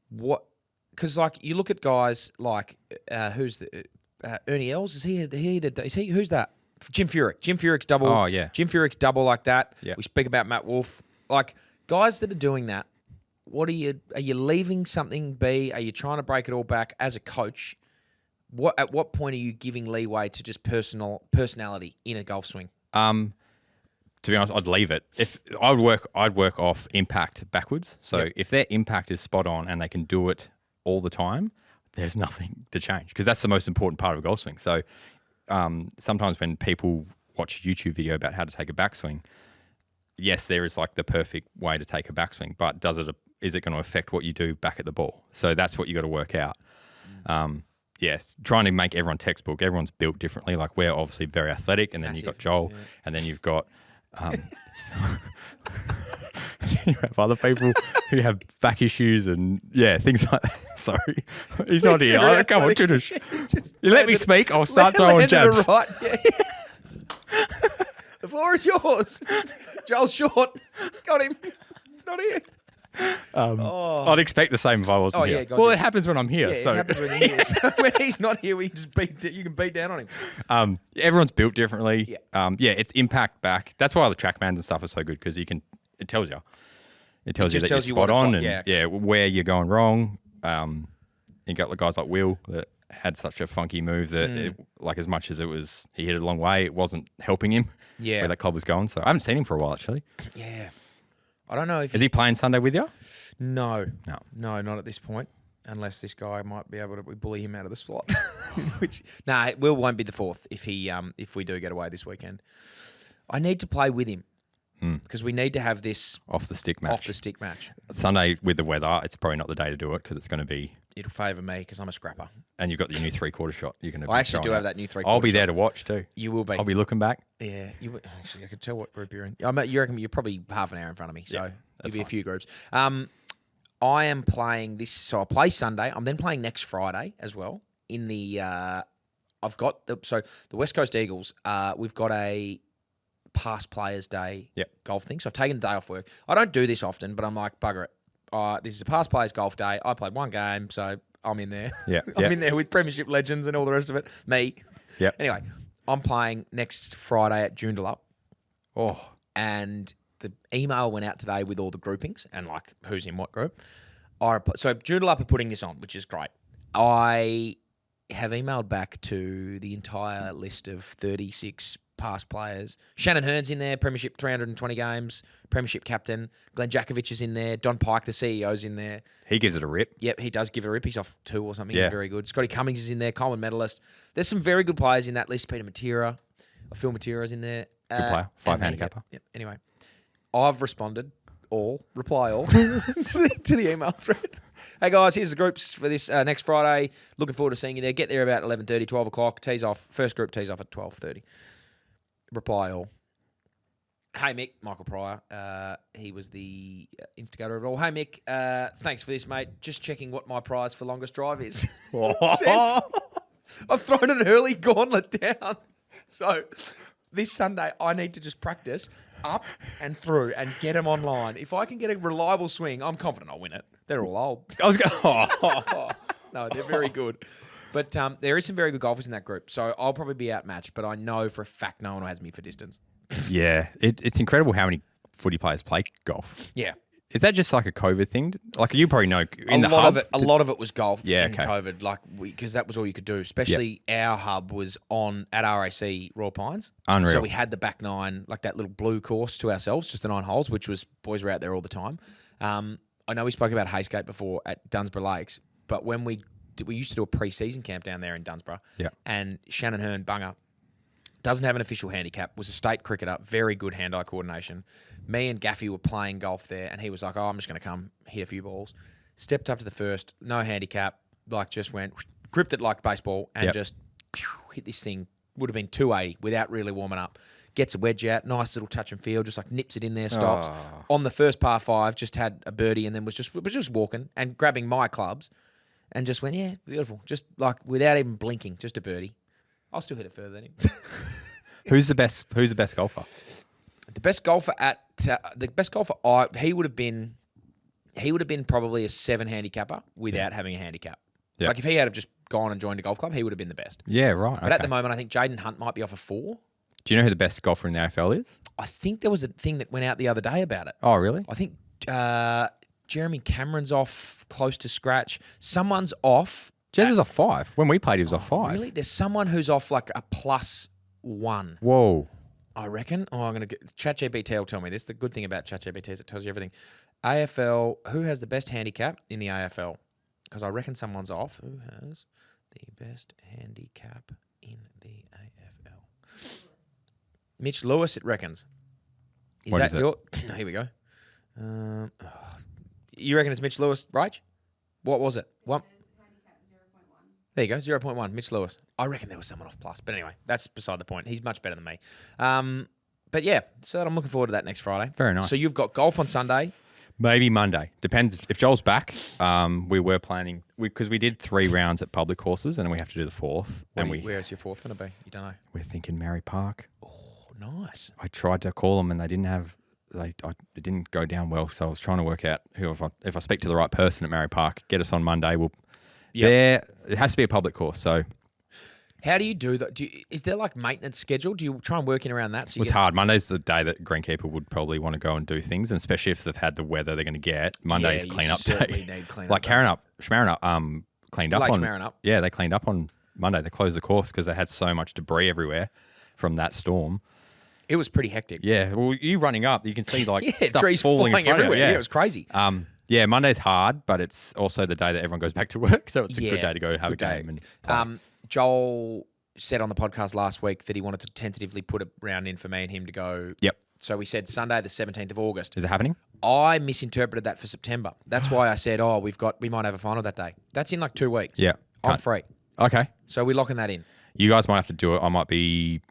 what? Because you look at guys who's the Ernie Els? Is he who's that? Jim Furyk. Jim Furyk's double. Oh, yeah. Jim Furyk's double like that. Yeah. We speak about Matt Wolf. Guys that are doing that. What are you leaving something be? Are you trying to break it all back as a coach? At what point are you giving leeway to just personality in a golf swing? To be honest, I'd leave it. If I'd work off impact backwards. So if their impact is spot on and they can do it all the time, there's nothing to change because that's the most important part of a golf swing. So sometimes when people watch a YouTube video about how to take a backswing, yes, there is the perfect way to take a backswing, but is it going to affect what you do back at the ball? So that's what you got to work out. Yes, trying to make everyone textbook. Everyone's built differently. We're obviously very athletic, and then you've got Joel, and then you've got you have other people who have back issues and things like that. Sorry, he's not here. Come on, finish. You let me speak. I'll start throwing jabs. Right. Yeah. The floor is yours. Joel's short. Got him. Not here. I'd expect the same if I wasn't here. gotcha. Well, it happens when I'm here. Yeah, so it happens when you're here. So when he's not here, you can beat down on him. everyone's built differently. Yeah. It's impact back. That's why the TrackMans and stuff are so good because it tells you. It tells you that tells you're you what spot it's on and where you're going wrong. You got the guys like Will that had such a funky move that as much as he hit it a long way, it wasn't helping him where that club was going. So I haven't seen him for a while actually. Yeah. I don't know if Is he playing Sunday with you? No, not at this point. Unless this guy might be able to bully him out of the slot. Will won't be the fourth if we do get away this weekend. I need to play with him because we need to have this off the stick match. Sunday with the weather, it's probably not the day to do it because it's going to be. It'll favour me because I'm a scrapper. And you've got your new 3/4 shot. You're going to. I actually do have that new 3/4. I'll be there to watch too. You will be. I'll be looking back. Yeah, you actually. I could tell what group you're in. You reckon you're probably half an hour in front of me, so you'll be a few groups. I am playing this, so I'll play Sunday. I'm then playing next Friday as well. In the, I've got the West Coast Eagles. We've got a past players day golf thing. So I've taken a day off work. I don't do this often, but I'm like, bugger it. This is a past players golf day. I played one game, so I'm in there. Yeah, I'm yeah. in there with Premiership legends and all the rest of it. Me. Yep. Anyway, I'm playing next Friday at Joondalup, Oh, and the email went out today with all the groupings and like who's in what group. So Joondalup are putting this on, which is great. I have emailed back to the entire list of 36 past players. Shannon Hearn's in there, Premiership 320 games, Premiership captain. Glenn Jakovic is in there. Don Pike, the CEO's in there. he gives it a rip. Yep, he does give it a rip. He's off 2 or something. Yeah. He's very good. Scotty Cummings is in there, Coleman medalist. There's some very good players in that list. Peter Matera, Phil Matera's in there. Good player, 5 and me, handicapper. Yep. Anyway, I've responded reply all to the email thread. Hey guys, here's the groups for this next Friday. Looking forward to seeing you there. Get there about 11:30, 12 o'clock. Tees off. First group tees off at 12:30. Reply all. Hey Mick, Michael Pryor. He was the instigator of it all. Hey Mick, thanks for this, mate. Just checking what my prize for longest drive is. Sent. I've thrown an early gauntlet down. So this Sunday, I need to just practice up and through and get them online. If I can get a reliable swing, I'm confident I'll win it. They're all old. I was going. No, they're very good. But there is some very good golfers in that group. So I'll probably be outmatched, but I know for a fact no one has me for distance. Yeah, it's incredible how many footy players play golf. Yeah. Is that just like a COVID thing? Like you probably know in A the lot hub. of it was golf Yeah, in okay. COVID, like because that was all you could do. Especially our hub was on at RAC Royal Pines. Unreal. So we had the back nine, like that little blue course to ourselves, just the 9 holes, which was boys were out there all the time. I know we spoke about Heyscape before at Dunsborough Lakes, but when we used to do a pre-season camp down there in Dunsborough, Yeah. and Shannon Hearn Bunger doesn't have an official handicap, was a state cricketer, very good hand-eye coordination. Me and Gaffy were playing golf there, and he was like, I'm just going to come hit a few balls. Stepped up to the first, no handicap, like just went, gripped it like baseball, and Yep. just hit this thing, would have been 280 without really warming up. Gets a wedge out, nice little touch and feel, just like nips it in there, stops. On the first par 5, just had a birdie, and then was just walking and grabbing my clubs, and just went, yeah, beautiful. Just like without even blinking, just a birdie. I'll still hit it further than him. Who's the best golfer? The best golfer he would have been probably a 7 handicapper without having a handicap. Yeah. Like if he had have just gone and joined a golf club, he would have been the best. Yeah, right. But at the moment, I think Jaden Hunt might be off a 4. Do you know who the best golfer in the AFL is? I think there was a thing that went out the other day about it. Oh, really? I think Jeremy Cameron's off close to scratch. Someone's off. Jez was off 5. When we played, he was off 5. Really? There's someone who's off like a +1. Whoa. I reckon. Oh, I'm going to get ChatGPT will tell me this. The good thing about ChatGPT is it tells you everything. AFL, who has the best handicap in the AFL? Because I reckon someone's off. Who has the best handicap in the AFL? Mitch Lewis, it reckons. What is it? your... No, here we go. You reckon it's Mitch Lewis, Rach? What was it? What? There you go, 0.1, Mitch Lewis. I reckon there was someone off plus. But anyway, that's beside the point. He's much better than me. But yeah, so I'm looking forward to that next Friday. Very nice. So you've got golf on Sunday. Maybe Monday. Depends. If Joel's back, we were planning, because we did 3 rounds at public courses and we have to do the 4th. Where is your 4th going to be? You don't know. We're thinking Mary Park. Oh, nice. I tried to call them and they didn't have, it didn't go down well. So I was trying to work out if I speak to the right person at Mary Park, get us on Monday. It has to be a public course. So how do you do that? Is there like maintenance schedule? Do you try and work in around that? So it's hard. Monday's the day that greenkeeper would probably want to go and do things, and especially if they've had the weather they're going to get. Monday's clean up day. Need clean like Schmarren cleaned up Lake on. Schmarren up. Yeah, they cleaned up on Monday. They closed the course because they had so much debris everywhere from that storm. It was pretty hectic. Yeah, well, you running up, you can see like stuff trees falling in front everywhere. Of you. Yeah, it was crazy. Yeah, Monday's hard, but it's also the day that everyone goes back to work, so it's a good day to go have a good day. game. And play. Joel said on the podcast last week that he wanted to tentatively put a round in for me and him to go. Yep. So we said Sunday, the 17th of August. Is it happening? I misinterpreted that for September. That's why I said, we might have a final that day. That's in like 2 weeks. Yeah. I'm free. Okay. So we're locking that in. You guys might have to do it. I might be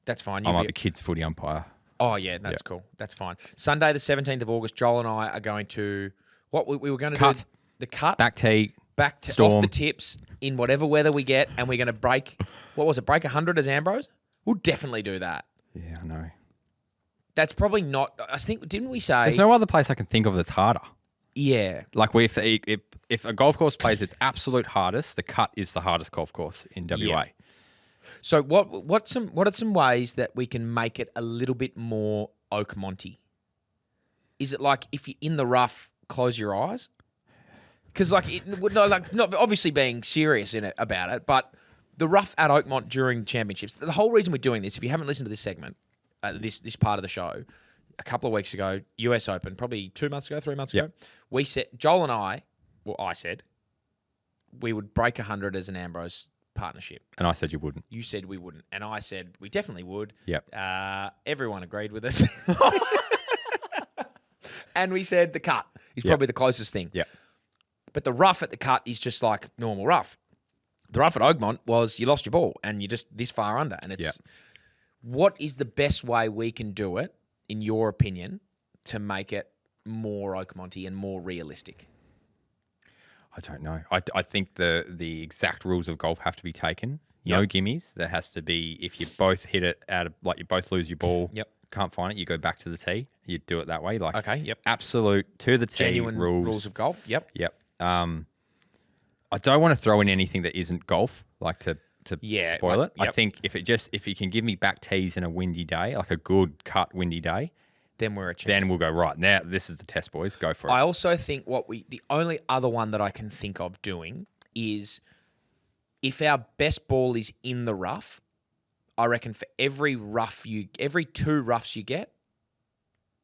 That's fine. I might be kids footy umpire. Oh, yeah, that's cool. That's fine. Sunday, the 17th of August, Joel and I are going to, what we were going to do? The cut. Back tee. Back to Storm. off the tips in whatever weather we get, and we're going to break, what was it, break 100 as Ambrose? We'll definitely do that. Yeah, I know. That's probably not, I think, didn't we say? There's no other place I can think of that's harder. Yeah. Like if a golf course plays its absolute hardest, the cut is the hardest golf course in WA. Yeah. So what are some ways that we can make it a little bit more Oakmonty? Is it like if you're in the rough, close your eyes? Because not obviously being serious in it about it, but the rough at Oakmont during championships. The whole reason we're doing this, if you haven't listened to this segment, this part of the show, a couple of weeks ago, US Open, probably 3 months ago, we said Joel and I said we would break 100 as an Ambrose partnership. And I said you wouldn't. You said we wouldn't, and I said we definitely would. Yep. Everyone agreed with us. And we said the cut is probably the closest thing. Yeah. But the rough at the cut is just like normal rough. The rough at Oakmont was you lost your ball and you're just this far under. And it's what is the best way we can do it, in your opinion, to make it more Oakmonty and more realistic? I don't know. I think the exact rules of golf have to be taken. No gimmies. There has to be, if you both hit it out of, like you both lose your ball, can't find it, you go back to the tee. You do it that way. Like absolute to the tee genuine rules of golf. Yep. I don't want to throw in anything that isn't golf, like to spoil it. I think if you can give me back tees in a windy day, like a good cut windy day, then we're a chance. Then we'll go, right, now this is the test, boys. Go for it. I also think the only other one that I can think of doing is if our best ball is in the rough, I reckon for every two roughs you get,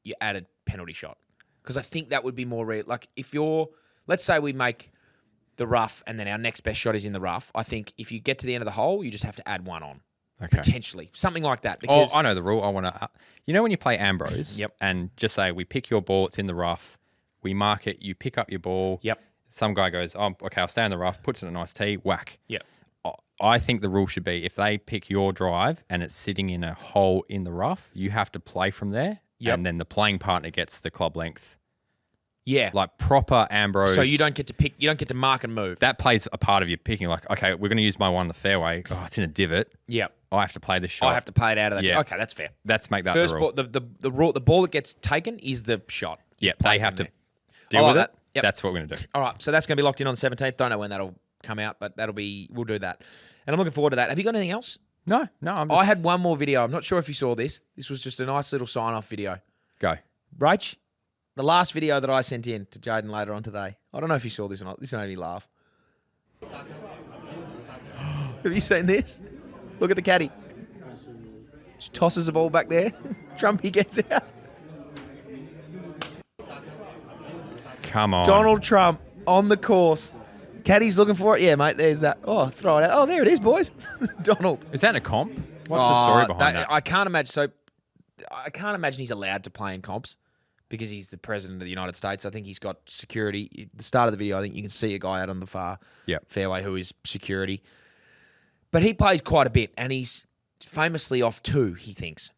you add a penalty shot. Because I think that would be more real. Like if let's say we make the rough and then our next best shot is in the rough, I think if you get to the end of the hole, you just have to add one on. Okay. Potentially. Something like that. Because I know the rule. I want to... when you play Ambrose and just say we pick your ball, it's in the rough, we mark it, you pick up your ball. Some guy goes, oh, okay, I'll stay in the rough, puts it in a nice tee, whack. I think the rule should be if they pick your drive and it's sitting in a hole in the rough, you have to play from there. And then the playing partner gets the club length. Yeah. Like proper Ambrose. So you don't get to pick, you don't get to mark and move. That plays a part of your picking. Like, okay, we're going to use my one in the fairway. Oh, it's in a divot. I have to play the shot. I have to play it out of that. Okay, that's fair. Let's make that first the rule. The ball that gets taken is the shot. They have to deal with it. That's what we're going to do. All right, so that's going to be locked in on the 17th. Don't know when that'll come out, but we'll do that. And I'm looking forward to that. Have you got anything else? No. I had one more video. I'm not sure if you saw this. This was just a nice little sign-off video. Go. Rach, the last video that I sent in to Jaden later on today. I don't know if you saw this or not. This made me laugh. Have you seen this? Look at the caddy. Just tosses the ball back there. Trumpy gets out. Come on. Donald Trump on the course. Caddy's looking for it. Yeah, mate, there's that. Oh, throw it out. Oh, there it is, boys. Donald. Is that in a comp? What's the story behind that? I can't imagine he's allowed to play in comps because he's the president of the United States. I think he's got security. At the start of the video, I think you can see a guy out on the far fairway who is security. But he plays quite a bit, and he's famously off too, he thinks.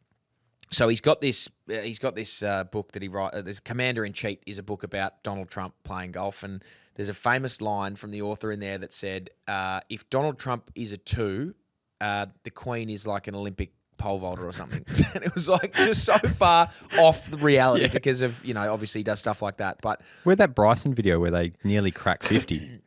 So he's got this book that he writes. This Commander in Cheat is a book about Donald Trump playing golf, and there's a famous line from the author in there that said, if Donald Trump is a 2, the Queen is like an Olympic pole vaulter or something. And it was like just so far off the reality because of, obviously he does stuff like that. But where'd that Bryson video where they nearly cracked 50?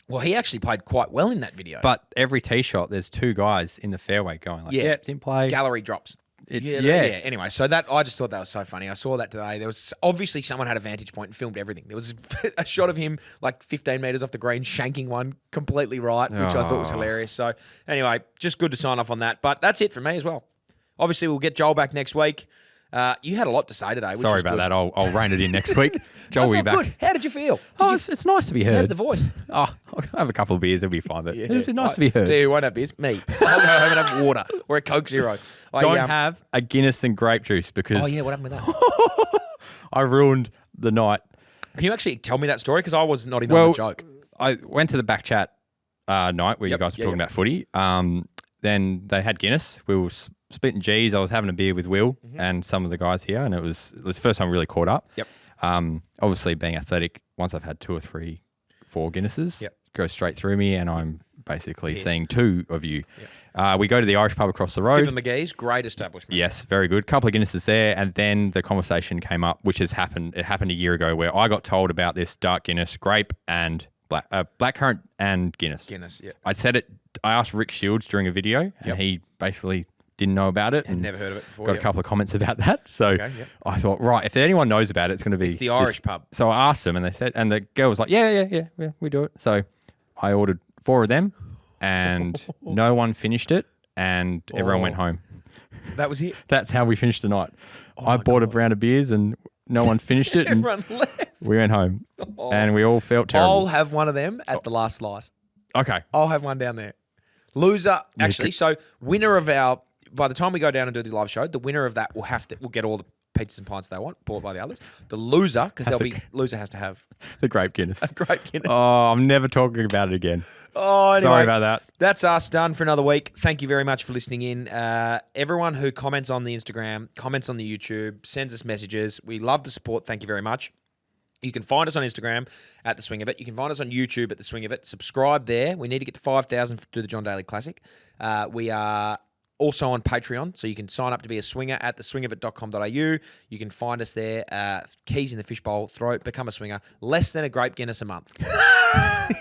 Well, he actually played quite well in that video. But every tee shot, there's 2 guys in the fairway going like, it's in play. Gallery drops. Anyway, so I just thought that was so funny. I saw that today. There was obviously someone had a vantage point and filmed everything. There was a shot of him like 15 metres off the green, shanking one completely right, which I thought was hilarious. So anyway, just good to sign off on that. But that's it for me as well. Obviously, we'll get Joel back next week. You had a lot to say today. Which Sorry about that. I'll rein it in next week. Joel will be back. Good. How did you feel? It's nice to be heard. How's the voice? I'll have a couple of beers. It'll be fine. But it's nice to be heard. Do you won't have beers? Me. I'll go home and have water or a Coke Zero. Don't have a Guinness and grape juice because... Oh, yeah. What happened with that? I ruined the night. Can you actually tell me that story? Because I was not in on the joke. I went to the BackChat night where you guys were talking about footy. Then they had Guinness. We were splitting G's. I was having a beer with Will and some of the guys here, and it was the first time we really caught up. Obviously, being athletic, once I've had 2 or 3, 4 Guinnesses, goes straight through me, and I'm basically, seeing two of you. We go to the Irish pub across the road. Fibber McGee's, great establishment. Yes, very good. Couple of Guinnesses there, and then the conversation came up, which has happened. It happened a year ago, where I got told about this dark Guinness, grape and blackcurrant and Guinness. Guinness, yeah. I said it. I asked Rick Shields during a video, and he basically didn't know about it. And never heard of it before. Got a couple of comments about that. So I thought, right, if anyone knows about it, it's going to be the Irish pub. So I asked them, and they said, and the girl was like, yeah, we do it. So I ordered 4 of them, and no one finished it, and everyone went home. That was it. That's how we finished the night. I bought a round of beers, and no one finished it. And Everyone left. we went home, and we all felt terrible. I'll have one of them at the last slice. Okay. I'll have one down there. Loser, actually, so winner of our, by the time we go down and do the live show, the winner of that will get all the pizzas and pints they want, bought by the others. The loser, because loser has to have The grape Guinness. a grape Guinness. Oh, I'm never talking about it again. Oh, anyway, Sorry about that. That's us done for another week. Thank you very much for listening in. Everyone who comments on the Instagram, comments on the YouTube, sends us messages. We love the support. Thank you very much. You can find us on Instagram at The Swing of It. You can find us on YouTube at The Swing of It. Subscribe there. We need to get to 5,000 to do the John Daly Classic. We are also on Patreon, so you can sign up to be a swinger at theswingofit.com.au. You can find us there. Keys in the fishbowl. Become a swinger. Less than a grape Guinness a month.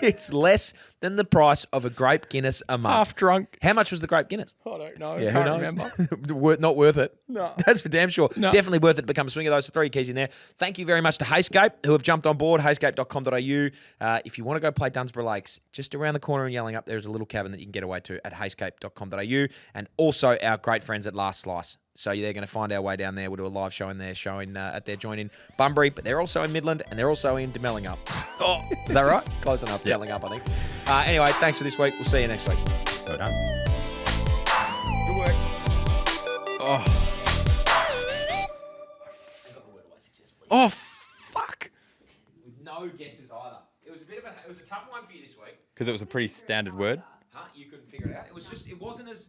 It's less than the price of a grape Guinness a month. Half drunk. How much was the grape Guinness? I don't know. Yeah, Can't who knows? remember. Not worth it. No. That's for damn sure. No. Definitely worth it to become a swinger. Those are 3 keys in there. Thank you very much to Heyscape, who have jumped on board, heyscape.com.au. If you want to go play Dunsborough Lakes, just around the corner and yelling up, there's a little cabin that you can get away to at heyscape.com.au. And also our great friends at Last Slice. So they're going to find our way down there. We'll do a live show in there, at their joint in Bunbury, but they're also in Midland and they're also in Demellingup. Oh, is that right? Close enough. Yeah. Telling up, I think. Anyway, thanks for this week. We'll see you next week. Well done. Good work. Oh. Oh, fuck. With no guesses either. It was a tough one for you this week. Because it was a pretty standard word. Huh? You couldn't figure it out. It wasn't as